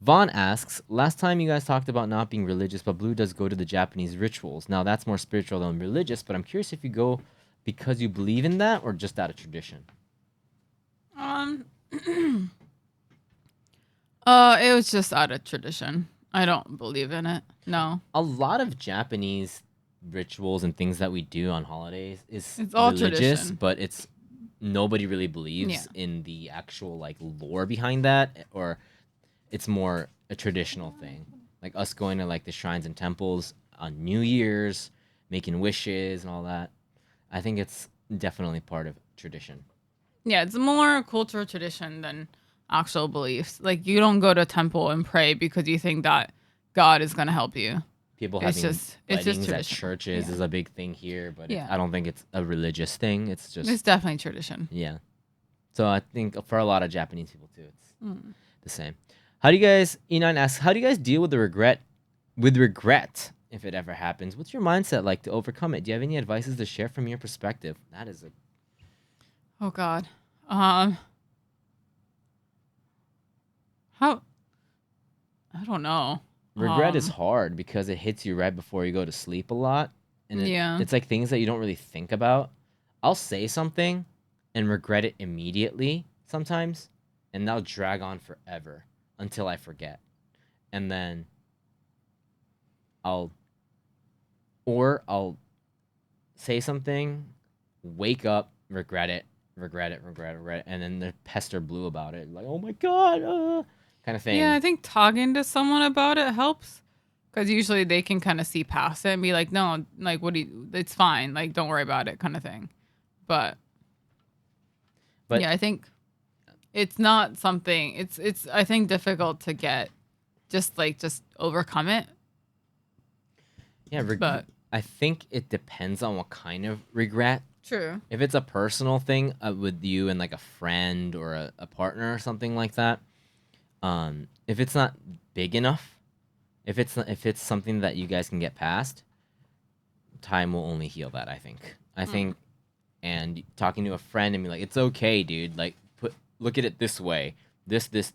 Vaughn asks, last time you guys talked about not being religious, but Blue does go to the Japanese rituals. Now that's more spiritual than religious, but I'm curious if you go because you believe in that or just out of tradition. It was just out of tradition. I don't believe in it. No. A lot of Japanese rituals and things that we do on holidays is It's all religious, tradition. but it's nobody really believes in the actual like lore behind that, or it's more a traditional thing. Like us going to like the shrines and temples on New Year's, making wishes and all that. I think it's definitely part of tradition. Yeah, it's more cultural tradition than actual beliefs. Like you don't go to a temple and pray because you think that God is gonna help you. People It's having just weddings at tradition. churches Yeah. is a big thing here, but Yeah. I don't think it's a religious thing. It's just It's definitely tradition. yeah. So I think for a lot of Japanese people too, it's the same. How do you guys? E9 asks, how do you guys deal with regret if it ever happens? What's your mindset like to overcome it? Do you have any advices to share from your perspective? That is a Oh God. How? I don't know. regret is hard because it hits you right before you go to sleep a lot, and Yeah. it's like things that you don't really think about. I'll say something and regret it immediately sometimes, and that'll drag on forever until I forget, and then I'll I'll say something, wake up, regret it, and then the pester Blue about it, like, oh my god, kind of thing. Yeah, I think talking to someone about it helps because usually they can kind of see past it and be like, no, like, it's fine. Like, don't worry about it, kind of thing. But yeah, I think it's not something. It's I think difficult to get just overcome it. Yeah, But I think it depends on what kind of regret. true. If it's a personal thing with you and like a friend or a partner or something like that, if it's not big enough, if it's something that you guys can get past, time will only heal that. I think, and talking to a friend and be like, it's okay, dude. Like, look at it this way. This. It's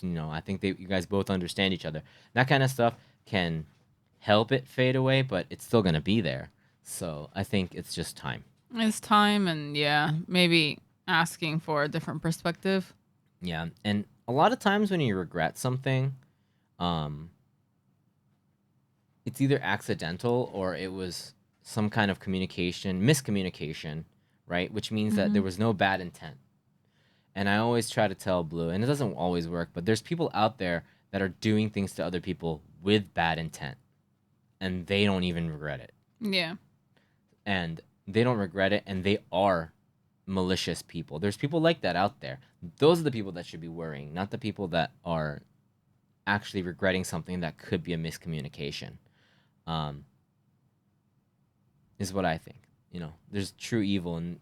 I think you guys both understand each other. That kind of stuff can help it fade away, but it's still gonna be there. So I think it's just time. It's time, and yeah, maybe asking for a different perspective. Yeah, and a lot of times when you regret something, it's either accidental or it was some kind of miscommunication, right? Which means that there was no bad intent. And I always try to tell Blue, and it doesn't always work, but there's people out there that are doing things to other people with bad intent, and they don't even regret it. Yeah. And they don't regret it, and they are malicious people. There's people like that out there. Those are the people that should be worrying, not the people that are actually regretting something that could be a miscommunication. Is what I think. There's true evil, and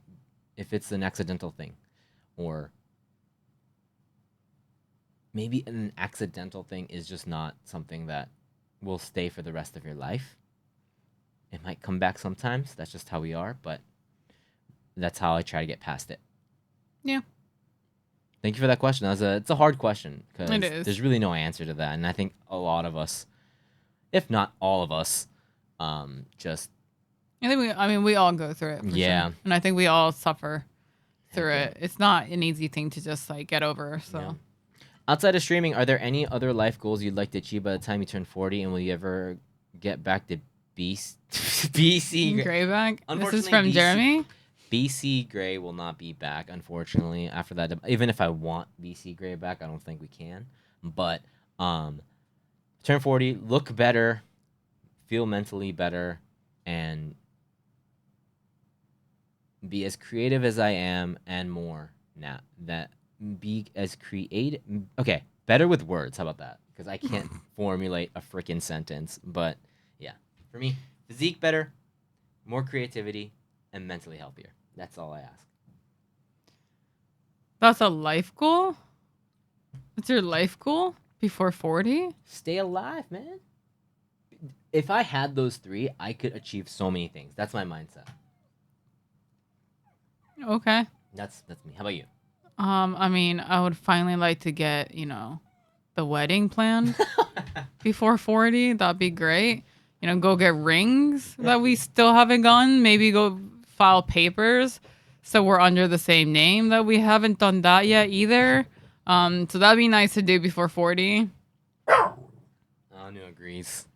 if it's an accidental thing, or maybe an accidental thing is just not something that will stay for the rest of your life. It might come back sometimes. That's just how we are, but that's how I try to get past it. Yeah. Thank you for that question. It's a hard question because It is. there's really no answer to that, and I think a lot of us, if not all of us, just we all go through it. For Yeah. sure. And I think we all suffer through it. It's not an easy thing to just like get over. So. Yeah. Outside of streaming, are there any other life goals you'd like to achieve by the time you turn 40, and will you ever get back to BC Greyback. This is Unfortunately, from BC Jeremy. BC Gray will not be back, unfortunately. After that, even if I want BC Gray back, I don't think we can. But turn 40, look better, feel mentally better, and be as creative as I am and more now. That be as creative. Okay, better with words. How about that? Because I can't formulate a freaking sentence. But yeah, for me, physique better, more creativity, and mentally healthier. That's all I ask. That's a life goal? What's your life goal before 40? Stay alive, man. If I had those three, I could achieve so many things. That's my mindset. Okay. That's me. How about you? I mean, I would finally like to get, the wedding planned before 40. That'd be great. Go get rings that we still haven't gotten. Maybe go file papers so we're under the same name that we haven't done that yet either. So that'd be nice to do before 40. Anu agrees.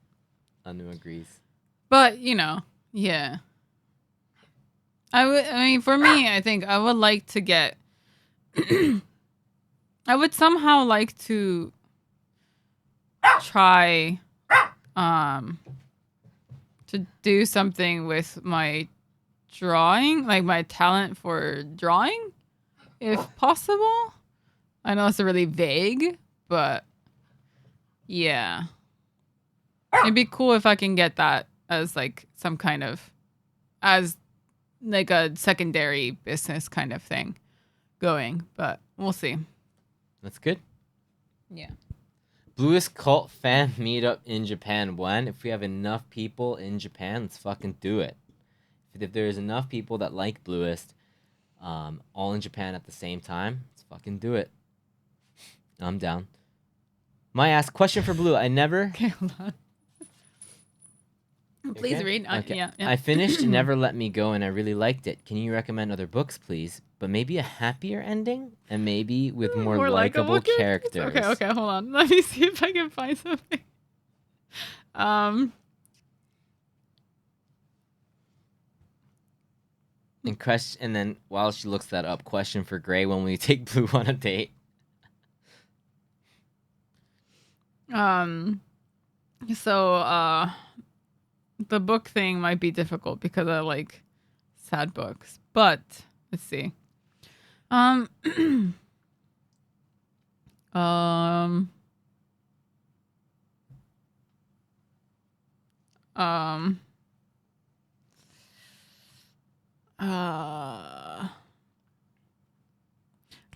But, yeah. I mean, for me, I think I would like to get I would somehow like to try to do something with my drawing, like my talent for drawing, if possible. I know it's really vague, but yeah. It'd be cool if I can get that as like some kind of as like a secondary business kind of thing going, but we'll see. That's good. Yeah. Blluist cult fan meetup in Japan. When? If we have enough people in Japan, let's fucking do it. If there's enough people that like Blluist, all in Japan at the same time, let's fucking do it. I'm down. My ass question for Blue. I never. Okay, hold on. Please Okay? read. Okay. Yeah. I finished Never Let Me Go and I really liked it. Can you recommend other books, please? But maybe a happier ending and maybe with more likable characters. Okay, hold on. Let me see if I can find something. And then while she looks that up, question for Gray: when will you take Blue on a date? So the book thing might be difficult because I like sad books. But let's see. Um um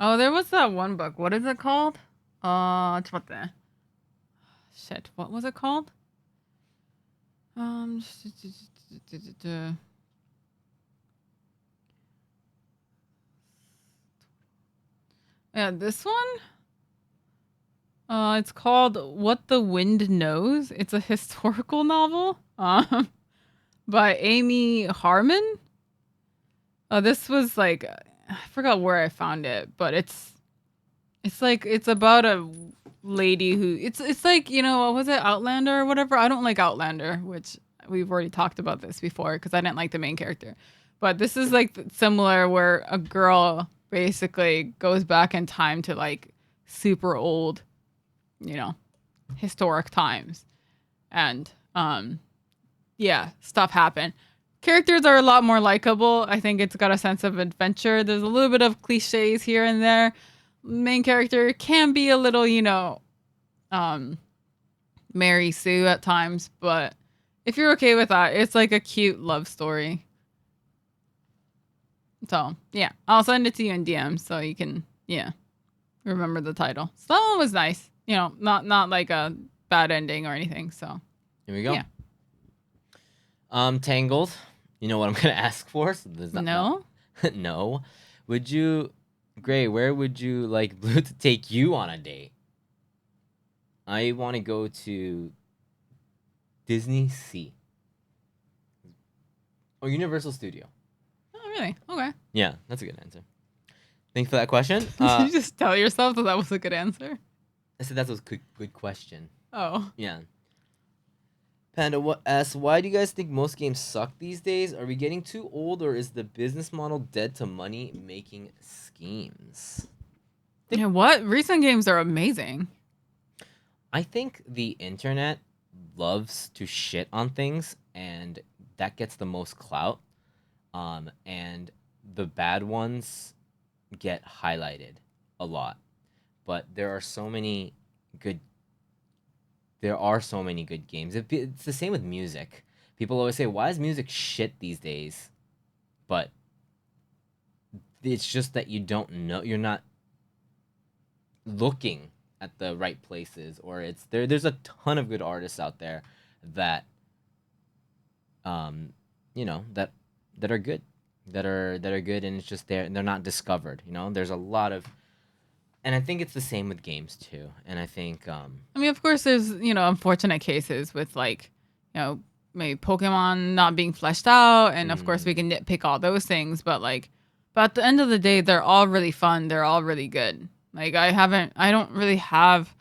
Oh, there was that one book. What is it called? Shit, what was it called? Yeah, this one? It's called What the Wind Knows. It's a historical novel by Amy Harmon. This was like, I forgot where I found it, but it's about a lady who it's like, what was it, Outlander or whatever. I don't like Outlander, which we've already talked about this before because I didn't like the main character. But this is like similar where a girl basically goes back in time to like super old, historic times. And yeah, stuff happened. Characters are a lot more likable. I think it's got a sense of adventure. There's a little bit of cliches here and there. Main character can be a little, Mary Sue at times, but if you're okay with that, it's like a cute love story. So yeah, I'll send it to you in DM so you can, remember the title. So that one was nice. Not like a bad ending or anything. So here we go. Yeah. Tangled. You know what I'm gonna ask for? So No. No. Would you, Gray? Where would you like Blue to take you on a date? I want to go to Disney Sea or Universal Studio. Oh, really? Okay. Yeah, that's a good answer. Thanks for that question. Did you just tell yourself that was a good answer? I said that was a good question. Oh. Yeah. Panda asks, why do you guys think most games suck these days? Are we getting too old, or is the business model dead to money making schemes? Yeah, what? Recent games are amazing. I think the internet loves to shit on things, and that gets the most clout. And the bad ones get highlighted a lot. But there are so many good games. It's the same with music. People always say, why is music shit these days? But it's just that you don't know. You're not looking at the right places, or it's there's a ton of good artists out there that um that are good, that are good, and it's just there and they're not discovered. There's a lot of, and I think it's the same with games too. And I think I mean, of course, there's unfortunate cases with like, maybe Pokemon not being fleshed out, and of course we can nitpick all those things. But at the end of the day, they're all really fun. They're all really good. Like I don't really have.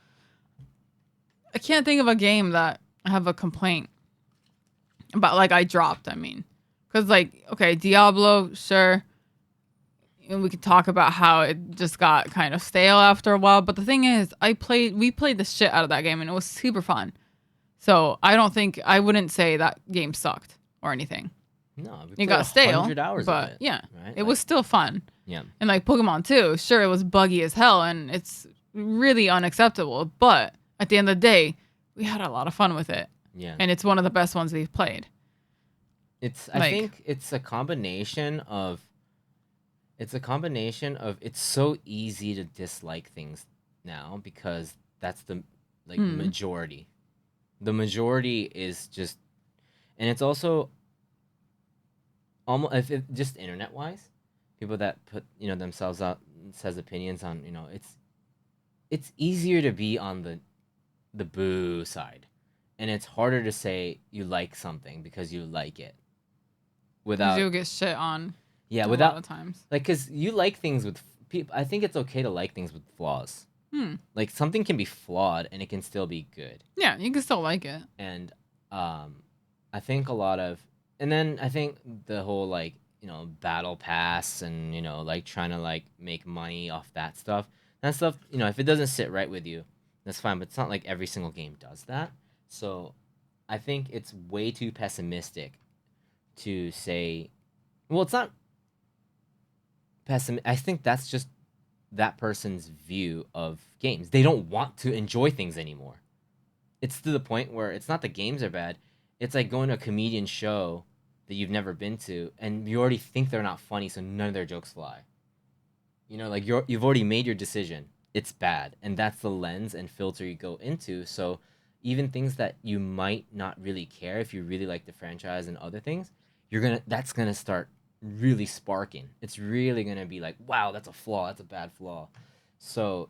I can't think of a game that I have a complaint about. Like I dropped. I mean, because like okay, Diablo, sure. And we could talk about how it just got kind of stale after a while. But the thing is, we played the shit out of that game and it was super fun. So I wouldn't say that game sucked or anything. no, we It played got stale, 100 hours but of it. yeah, Right? it was still fun. Yeah. And like Pokemon too, sure, it was buggy as hell and it's really unacceptable. But at the end of the day, we had a lot of fun with it. Yeah. And it's one of the best ones we've played. I think it's a combination of it's so easy to dislike things now because that's the majority. The majority is just, and it's also almost just internet wise, people that put themselves out, says opinions on, it's easier to be on the boo side, and it's harder to say you like something because you like it without You'll get shit on. yeah a without lot of times. like, because you like things with people. I think it's okay to like things with flaws. Like something can be flawed and it can still be good. Yeah, you can still like it. And I think a lot of, and then I think the whole like battle pass and like trying to like make money off that stuff, if it doesn't sit right with you, that's fine, but it's not like every single game does that. So I think it's way too pessimistic to say, well, it's not I think that's just that person's view of games. They don't want to enjoy things anymore. It's to the point where it's not the games are bad. It's like going to a comedian show that you've never been to, and you already think they're not funny, so none of their jokes fly. Like you've already made your decision. It's bad, and that's the lens and filter you go into. So even things that you might not really care, if you really like the franchise and other things, that's gonna start really sparking. It's really gonna be like, wow, that's a flaw. That's a bad flaw. So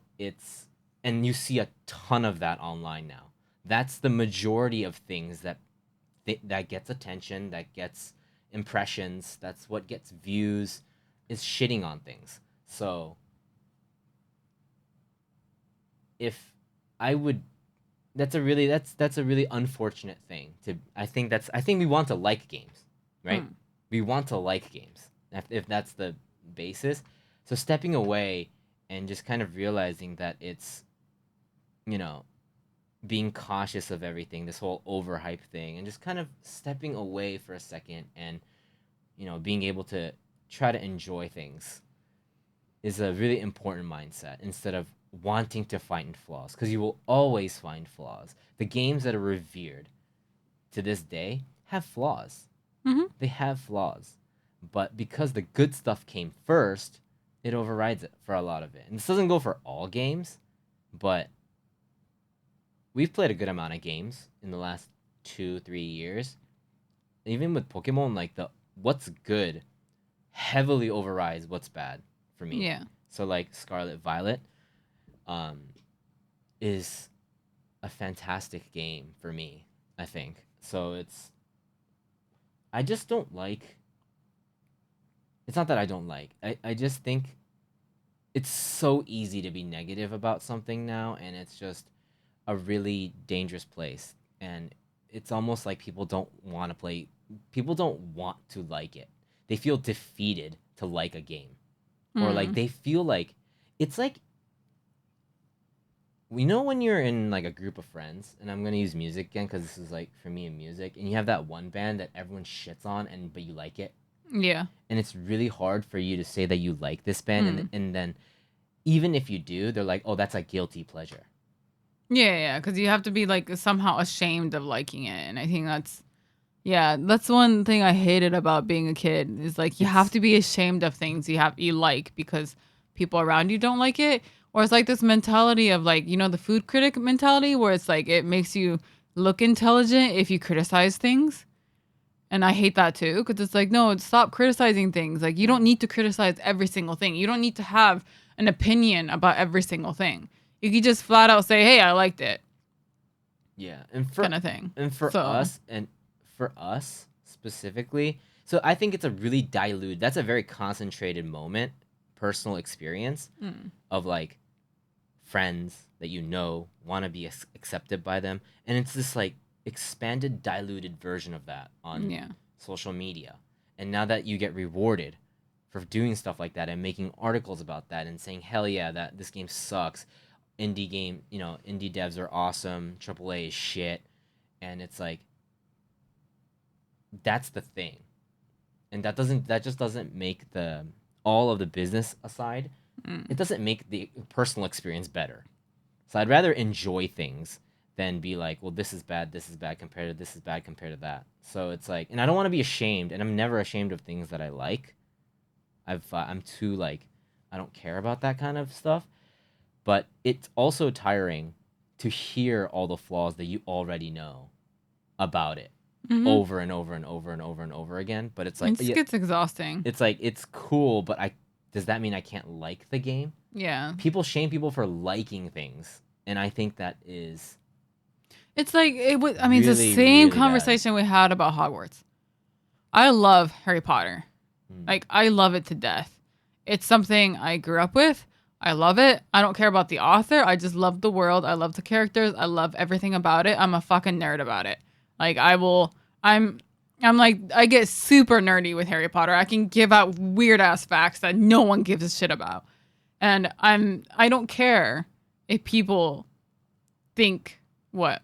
and you see a ton of that online now. That's the majority of things that gets attention, that gets impressions. That's what gets views. Is shitting on things. So if I would, that's a really unfortunate thing to. I think we want to like games, right? We want to like games, if that's the basis. So stepping away and just kind of realizing that it's, being cautious of everything, this whole overhype thing, and just kind of stepping away for a second and, being able to try to enjoy things is a really important mindset instead of wanting to find flaws, because you will always find flaws. The games that are revered to this day have flaws. They have flaws, but because the good stuff came first, it overrides it for a lot of it. And this doesn't go for all games, but we've played a good amount of games in the last 2-3 years. Even with Pokemon, like what's good heavily overrides what's bad for me. Yeah. So like Scarlet Violet is a fantastic game for me, I think. So I just don't like. It's not that I don't like. I just think it's so easy to be negative about something now, and it's just a really dangerous place. And it's almost like people don't want to play. People don't want to like it. They feel defeated to like a game, or like they feel like it's like. We know when you're in like a group of friends, and I'm gonna use music again because this is like for me in music, and you have that one band that everyone shits on, but you like it. Yeah. And it's really hard for you to say that you like this band, and then even if you do, they're like, oh, that's a guilty pleasure. Yeah, because you have to be like somehow ashamed of liking it, and I think that's one thing I hated about being a kid is like you have to be ashamed of things you like because people around you don't like it, Or it's like this mentality of like, the food critic mentality where it's like it makes you look intelligent if you criticize things. And I hate that too, because it's like, no, stop criticizing things. Like, you don't need to criticize every single thing. You don't need to have an opinion about every single thing. You can just flat out say, hey, I liked it. Yeah. And kind of thing. And for us specifically, so I think it's a really diluted, that's a very concentrated moment, personal experience of like friends that want to be accepted by them. And it's this like expanded, diluted version of that on social media. And now that you get rewarded for doing stuff like that and making articles about that and saying, hell yeah, that this game sucks. Indie devs are awesome. AAA is shit. And it's like, that's the thing. And that just doesn't make all of the business aside, it doesn't make the personal experience better. So I'd rather enjoy things than be like, well, this is bad compared to this is bad compared to that. So it's like, and I don't want to be ashamed, and I'm never ashamed of things that I like. I'm too like, I don't care about that kind of stuff. But it's also tiring to hear all the flaws that you already know about it over and over and over and over and over again. But it's like, it gets exhausting. It's like, it's cool, but does that mean I can't like the game? Yeah. People shame people for liking things, and I think that is. It's like it's the same conversation we had about Hogwarts. I love Harry Potter. Like, I love it to death. It's something I grew up with. I love it. I don't care about the author. I just love the world. I love the characters. I love everything about it. I'm a fucking nerd about it. Like, I'm like, I get super nerdy with Harry Potter. I can give out weird ass facts that no one gives a shit about. And I don't care if people think what.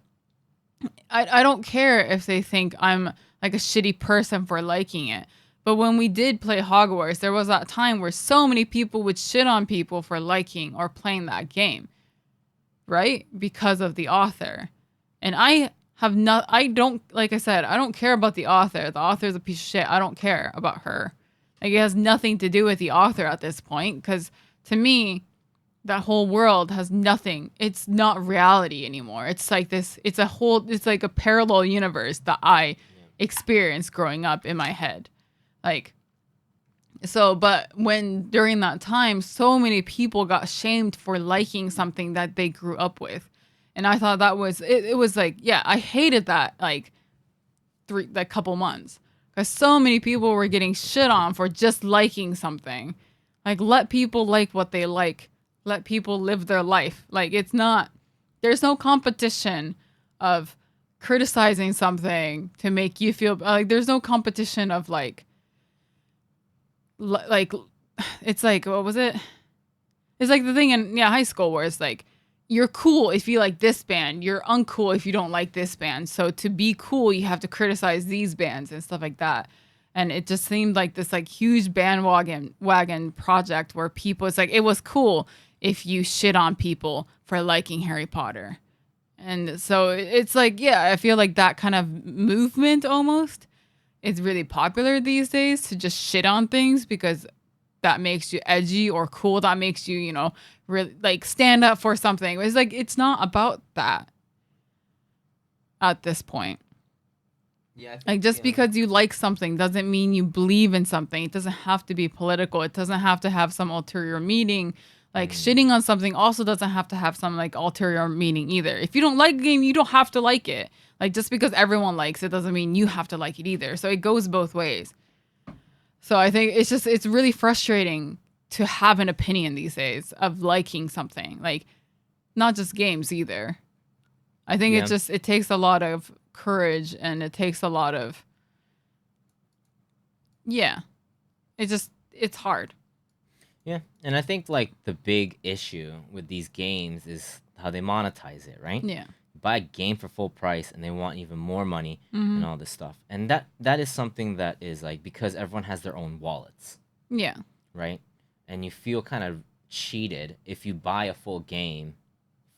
I don't care if they think I'm like a shitty person for liking it. But when we did play Hogwarts, there was that time where so many people would shit on people for liking or playing that game, right? Because of the author. And I don't care about the author. The author's a piece of shit. I don't care about her. Like, it has nothing to do with the author at this point, because to me, that whole world has nothing. It's not reality anymore. It's like it's like a parallel universe that I experienced growing up in my head. Like, so, but during that time, so many people got shamed for liking something that they grew up with. And I thought that was, it was like, yeah, I hated that, like, that couple months. Because so many people were getting shit on for just liking something. Like, let people like what they like. Let people live their life. Like, there's no competition of criticizing something to make you feel, like, there's no competition of, like, it's like, what was it? It's like the thing in high school where it's like, you're cool if you like this band, you're uncool if you don't like this band. So to be cool, you have to criticize these bands and stuff like that. And it just seemed like this like huge bandwagon project where people, it's like, it was cool if you shit on people for liking Harry Potter. And so it's like, yeah, I feel like that kind of movement almost is really popular these days, to just shit on things because that makes you edgy or cool. That makes you, really like stand up for something. It's like, it's not about that at this point. Yeah. Like, just because you like something doesn't mean you believe in something. It doesn't have to be political. It doesn't have to have some ulterior meaning. Like, shitting on something also doesn't have to have some like ulterior meaning either. If you don't like a game, you don't have to like it. Like, just because everyone likes it doesn't mean you have to like it either. So it goes both ways. So I think it's really frustrating to have an opinion these days of liking something. Like, not just games either. I think it takes a lot of courage, and it takes a lot of, it's hard. Yeah. And I think like the big issue with these games is how they monetize it, right? Yeah. Buy a game for full price and they want even more money and all this stuff. And that is something that is like, because everyone has their own wallets. Yeah. Right? And you feel kind of cheated if you buy a full game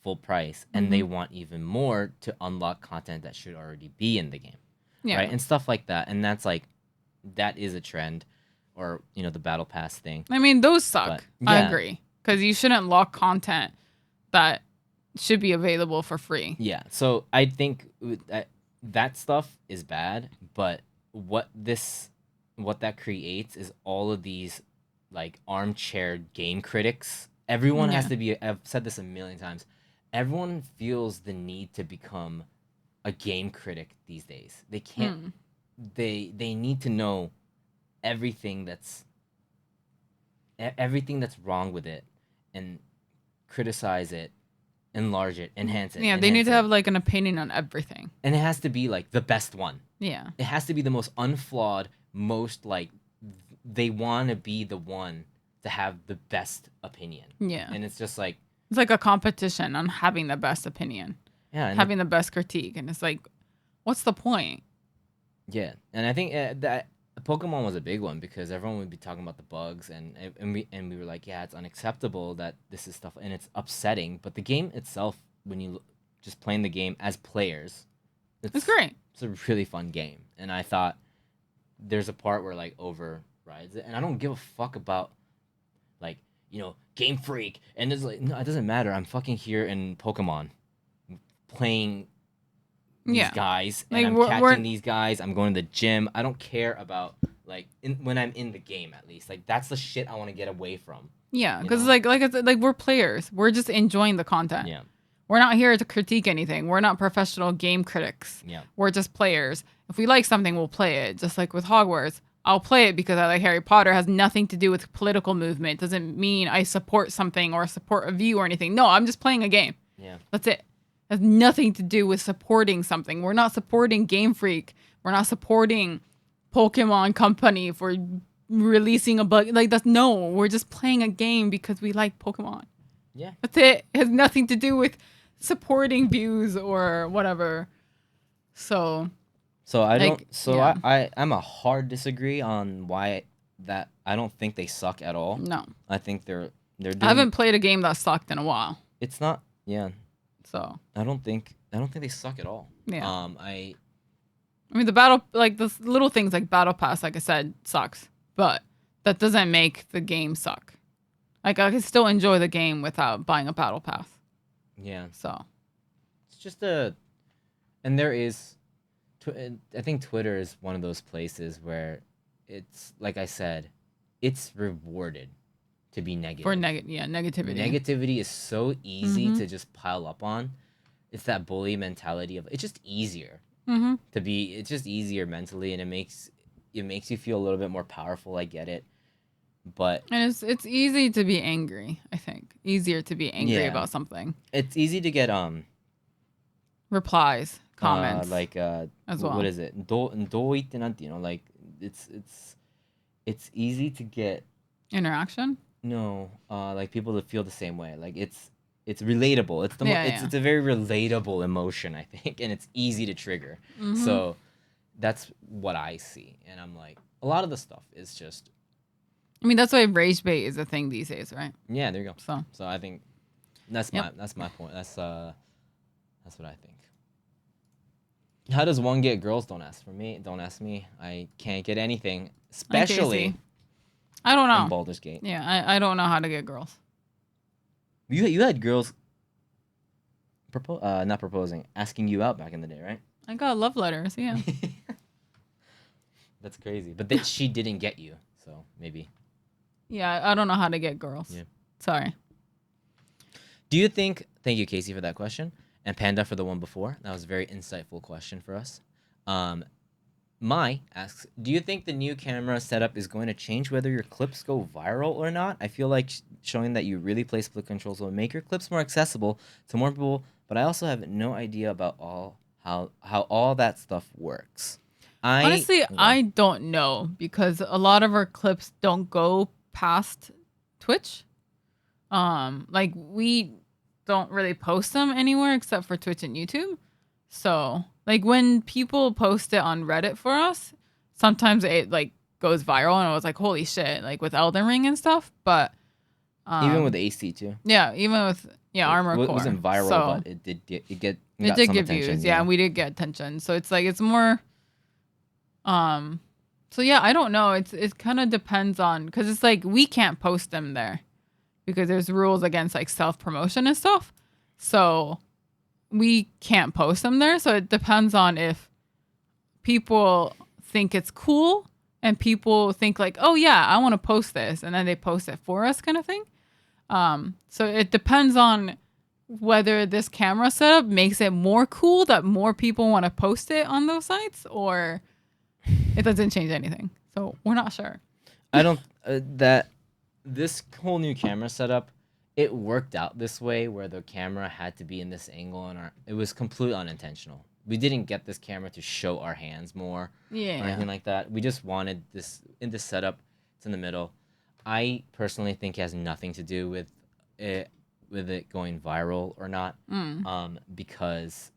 full price and they want even more to unlock content that should already be in the game. Yeah. Right? And stuff like that. And that's like, that is a trend, or the battle pass thing. I mean, those suck. I agree. because you shouldn't lock content that should be available for free. Yeah. So I think that stuff is bad, but what that creates is all of these like armchair game critics. Everyone has to be. I've said this a million times. Everyone feels the need to become a game critic these days. They can't. They need to know everything that's wrong with it and criticize it, enlarge it, enhance it. Yeah, they need to have like an opinion on everything. And it has to be like the best one. Yeah. It has to be the most unflawed, most like they want to be the one to have the best opinion. Yeah. And it's just like it's like a competition on having the best opinion. Yeah. Having the best critique, and it's like, what's the point? Yeah, and I think that Pokemon was a big one because everyone would be talking about the bugs, and we were like, yeah, it's unacceptable that this is stuff, and it's upsetting. But the game itself, when you just playing the game as players, it's great. It's a really fun game, and I thought there's a part where like overrides it, and I don't give a fuck about like Game Freak, and it's like no, it doesn't matter. I'm fucking here in Pokemon, playing these guys, and like, I'm catching these guys. I'm going to the gym. I don't care about like when I'm in the game. At least like that's the shit I want to get away from. Yeah, because like I said, like we're players. We're just enjoying the content. Yeah, we're not here to critique anything. We're not professional game critics. Yeah, we're just players. If we like something, we'll play it. Just like with Hogwarts, I'll play it because I like Harry Potter. It has nothing to do with political movement. It doesn't mean I support something or support a view or anything. No, I'm just playing a game. Yeah, that's it. Has nothing to do with supporting something. We're not supporting Game Freak. We're not supporting Pokemon Company for releasing a bug. Like we're just playing a game because we like Pokemon. Yeah. That's it. It has nothing to do with supporting views or whatever. So I don't I'm a hard disagree on why that I don't think they suck at all. No. I think they're doing, I haven't played a game that sucked in a while. It's not So I don't think they suck at all. Yeah. I mean the little things like Battle Pass, like I said, sucks. But that doesn't make the game suck. Like I can still enjoy the game without buying a Battle Pass. Yeah. So it's just and there is I think Twitter is one of those places where it's like I said, it's rewarded to be negative. For negativity. Negativity is so easy to just pile up on. It's that bully mentality of it's just easier to be. It's just easier mentally, and it makes you feel a little bit more powerful. I get it, but and it's easy to be angry. I think easier to be angry about something. It's easy to get replies, comments, as well. What is it? Like it's easy to get interaction. No, like people that feel the same way. Like it's relatable. It's a very relatable emotion, I think, and it's easy to trigger. So that's what I see, and I'm like, a lot of the stuff is just. I mean, that's why rage bait is a thing these days, right? Yeah, there you go. So I think that's my point. That's what I think. How does one get girls? Don't ask me. I can't get anything, especially. I don't know. In Baldur's Gate. Yeah, I don't know how to get girls. You had girls not proposing, asking you out back in the day, right? I got love letters, yeah. That's crazy. But she didn't get you, so maybe. Yeah, I don't know how to get girls. Yeah. Sorry. Do you think... Thank you, Casey, for that question. And Panda for the one before. That was a very insightful question for us. Mai asks, do you think the new camera setup is going to change whether your clips go viral or not? I feel like showing that you really play split controls will make your clips more accessible to more people, but I also have no idea about how all that stuff works. Honestly, I don't know because a lot of our clips don't go past Twitch. Like we don't really post them anywhere except for Twitch and YouTube. So, like when people post it on Reddit for us, sometimes it like goes viral and I was like, holy shit, like with Elden Ring and stuff. But even with AC too. Yeah, even with Armor Core. It wasn't viral, but it did get get views. Yeah, we did get attention. So it's like it's more so yeah, I don't know. It kind of depends on because it's like we can't post them there. because there's rules against like self-promotion and stuff. So we can't post them there. So it depends on if people think it's cool and people think like, oh yeah, I want to post this, and then they post it for us kind of thing. So it depends on whether this camera setup makes it more cool that more people want to post it on those sites, or it doesn't change anything. So we're not sure. I don't that this whole new camera setup, it worked out this way where the camera had to be in this angle, and it was completely unintentional. We didn't get this camera to show our hands more or anything like that. We just wanted this in this setup. It's in the middle. I personally think it has nothing to do with it going viral or not, because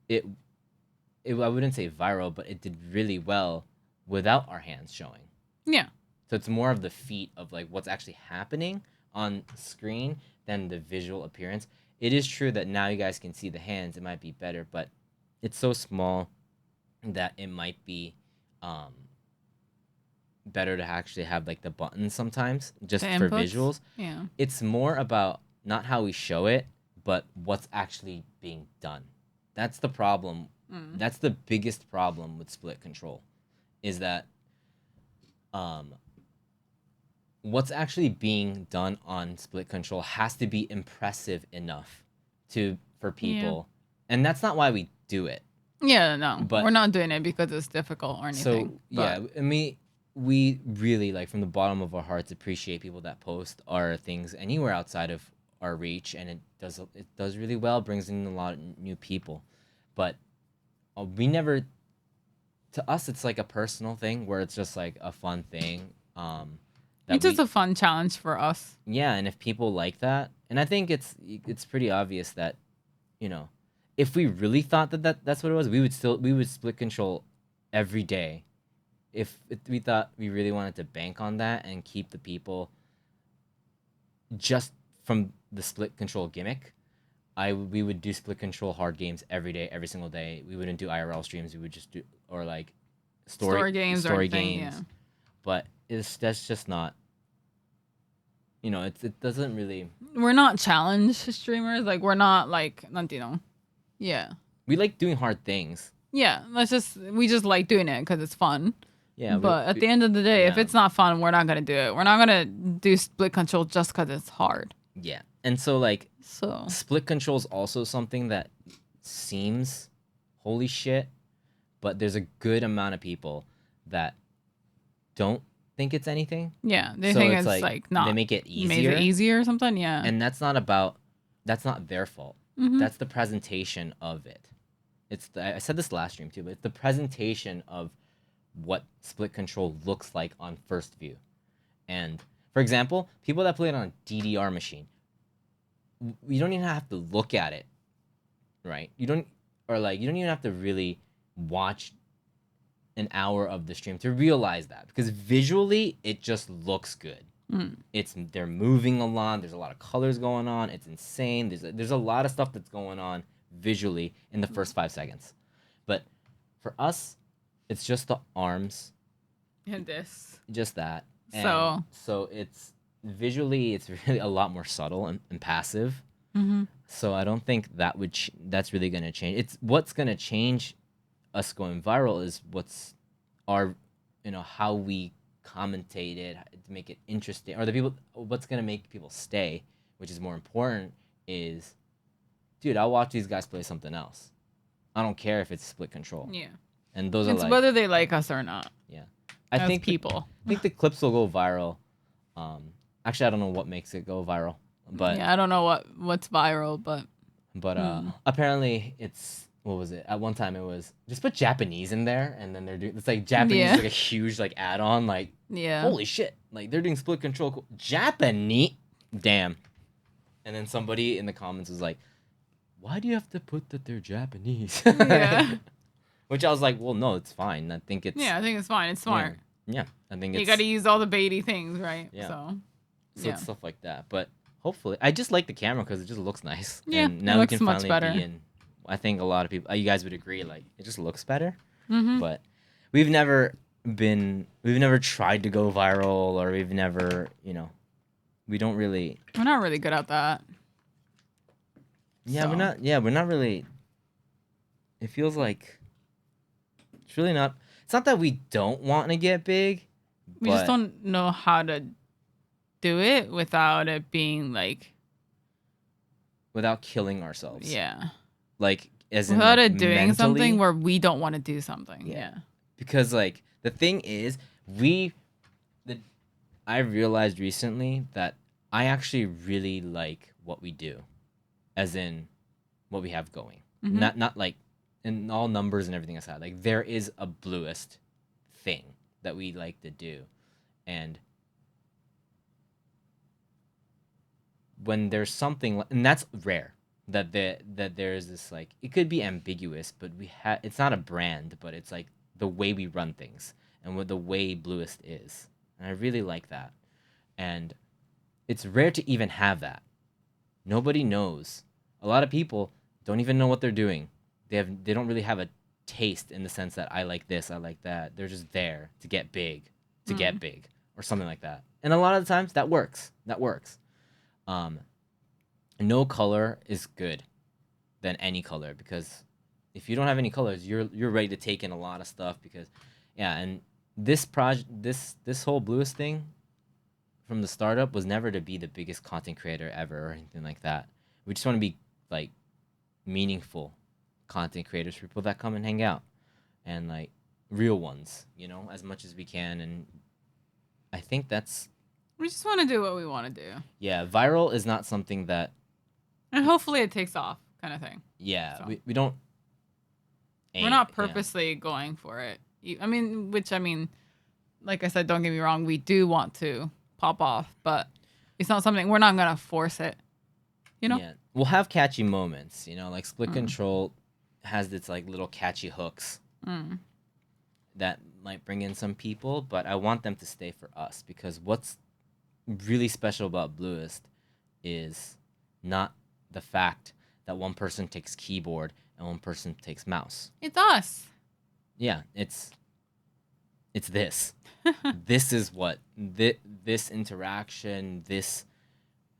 it I wouldn't say viral, but it did really well without our hands showing. Yeah. So it's more of the feat of like what's actually happening on screen than the visual appearance. It is true that now you guys can see the hands. It might be better, but it's so small that it might be better to actually have like the buttons sometimes just for visuals. Yeah. It's more about not how we show it, but what's actually being done. That's the problem. That's the biggest problem with split control, is that what's actually being done on split control has to be impressive enough for people. Yeah. And that's not why we do it. Yeah, no. But we're not doing it because it's difficult or anything. So, yeah, I mean, we really, like, from the bottom of our hearts, appreciate people that post our things anywhere outside of our reach, and it does really well, brings in a lot of new people. But we never, to us, it's like a personal thing where it's just like a fun thing. It's just a fun challenge for us. Yeah, and if people like that, and I think it's pretty obvious that, you know, if we really thought that's what it was, we would split control every day. If we thought we really wanted to bank on that and keep the people just from the split control gimmick, we would do split control hard games every day, every single day. We wouldn't do IRL streams. We would just do, or like story games. Yeah. But that's just not, you know, it doesn't really. We're not challenge streamers. Like, we're not like, yeah. We like doing hard things. Yeah, we just like doing it because it's fun. Yeah. But at the end of the day, if it's not fun, we're not gonna do it. We're not gonna do split control just because it's hard. Yeah. And so split control is also something that seems holy shit, but there's a good amount of people that don't think it's anything. Yeah, they think it's like not. They make it easier. Made it easier or something. Yeah. And that's not their fault. Mm-hmm. That's the presentation of it. I said this last stream too, but it's the presentation of what split control looks like on first view. And for example, people that play it on a DDR machine, you don't even have to look at it, right? You don't even have to really watch an hour of the stream to realize that, because visually it just looks good. They're moving a lot. There's a lot of colors going on. It's insane. There's a lot of stuff that's going on visually in the first 5 seconds. But for us, it's just the arms and this, just that. And so it's visually, it's really a lot more subtle and passive. Mm-hmm. So I don't think that's really going to change. It's what's going to change us going viral is what's our, how we commentate it to make it interesting, or what's going to make people stay, which is more important is, dude, I'll watch these guys play something else. I don't care if it's split control. Yeah. And those it's whether they like us or not. Yeah. I think the clips will go viral. Actually, I don't know what makes it go viral, but yeah, I don't know what's viral, but apparently it's, what was it? At one time it was just put Japanese in there, and then they're doing, it's like Japanese is like a huge like add-on, like holy shit, like they're doing split control Japanese, damn. And then somebody in the comments was like, why do you have to put that they're Japanese? Yeah. Which I was like, well, no, it's fine. I think it's fine. It's smart. Yeah, I think you got to use all the baity things, right? Yeah. So it's stuff like that. But hopefully, I just like the camera because it just looks nice. Yeah, and now it we looks can much finally better. be in. I think a lot of people, you guys would agree, like it just looks better. Mm-hmm. But we've never never tried to go viral, or we've never, we don't really. We're not really good at that. Yeah, So. we're not really. It feels like it's really not. It's not that we don't want to get big. We just don't know how to do it without it being like. Without killing ourselves. Yeah. Like, as in, without like, it doing mentally, something where we don't want to do something. Yeah. Because, like, the thing is, I realized recently that I actually really like what we do, as in what we have going. Mm-hmm. Not like in all numbers and everything aside. Like, there is a Blluist thing that we like to do, and when there's something, and that's rare, that there's this, like, it could be ambiguous, but it's not a brand, but it's like the way we run things and what the way Blluist is, and I really like that. And it's rare to even have that. Nobody knows. A lot of people don't even know what they're doing. They don't really have a taste, in the sense that I like this, I like that. They're just there to get big, or something like that. And a lot of the times that works. No color is good than any color, because if you don't have any colors, you're ready to take in a lot of stuff, because and this whole Blluist thing from the startup was never to be the biggest content creator ever or anything like that. We just want to be, like, meaningful content creators, people that come and hang out, and, like, real ones, as much as we can. And I think we just want to do what we want to do. Yeah, viral is not something that, and hopefully it takes off, kind of thing. Yeah, so. we don't we're not purposely going for it. Like I said, don't get me wrong, we do want to pop off, but it's not something, we're not gonna force it. Yeah, we'll have catchy moments. Like Split Control has its, like, little catchy hooks that might bring in some people, but I want them to stay for us, because what's really special about Blluist is not the fact that one person takes keyboard and one person takes mouse. It's us. Yeah, it's this. This is what this interaction, this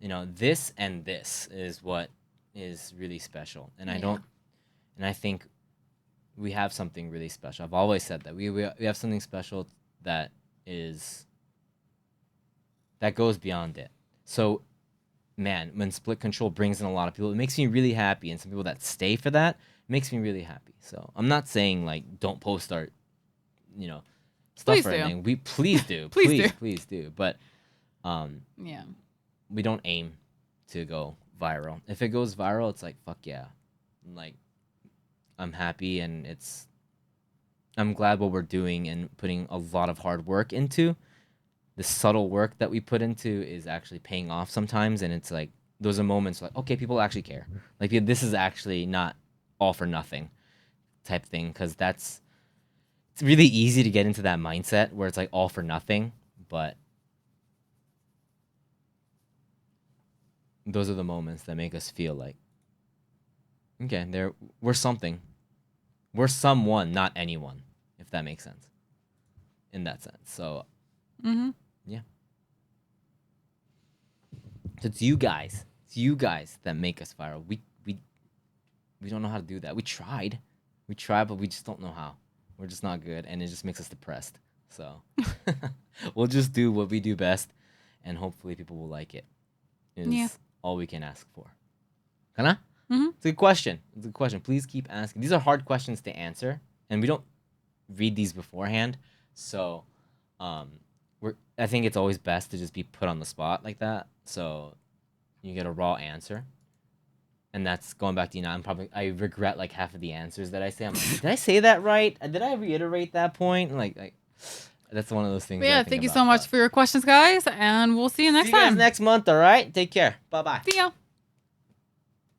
this and this is what is really special. And I think we have something really special. I've always said that we have something special that goes beyond it. So, man, when Split Control brings in a lot of people, it makes me really happy, and some people that stay for that, makes me really happy. So I'm not saying, like, don't post our stuff please or do. anything. We please do. please do. But we don't aim to go viral. If it goes viral, it's like, fuck yeah. Like, I'm happy, and I'm glad what we're doing and putting a lot of hard work into. The subtle work that we put into is actually paying off sometimes, and it's like, those are moments like, okay, people actually care. Like, this is actually not all for nothing type thing, because it's really easy to get into that mindset where it's like all for nothing, but those are the moments that make us feel like, okay, we're something. We're someone, not anyone, if that makes sense. In that sense. So, yeah. So it's you guys that make us viral. We don't know how to do that. We tried, but we just don't know how. We're just not good, and it just makes us depressed. So we'll just do what we do best, and hopefully people will like it. Is all we can ask for. Kana? It's a good question. Please keep asking. These are hard questions to answer, and we don't read these beforehand. So I think it's always best to just be put on the spot like that, so you get a raw answer. And that's going back to, I regret, like, half of the answers that I say. I'm like, did I say that right? Did I reiterate that point? Like that's one of those things. But yeah, thank you so much for your questions, guys, and we'll see you next time. See you guys next month, all right? Take care. Bye-bye. See ya.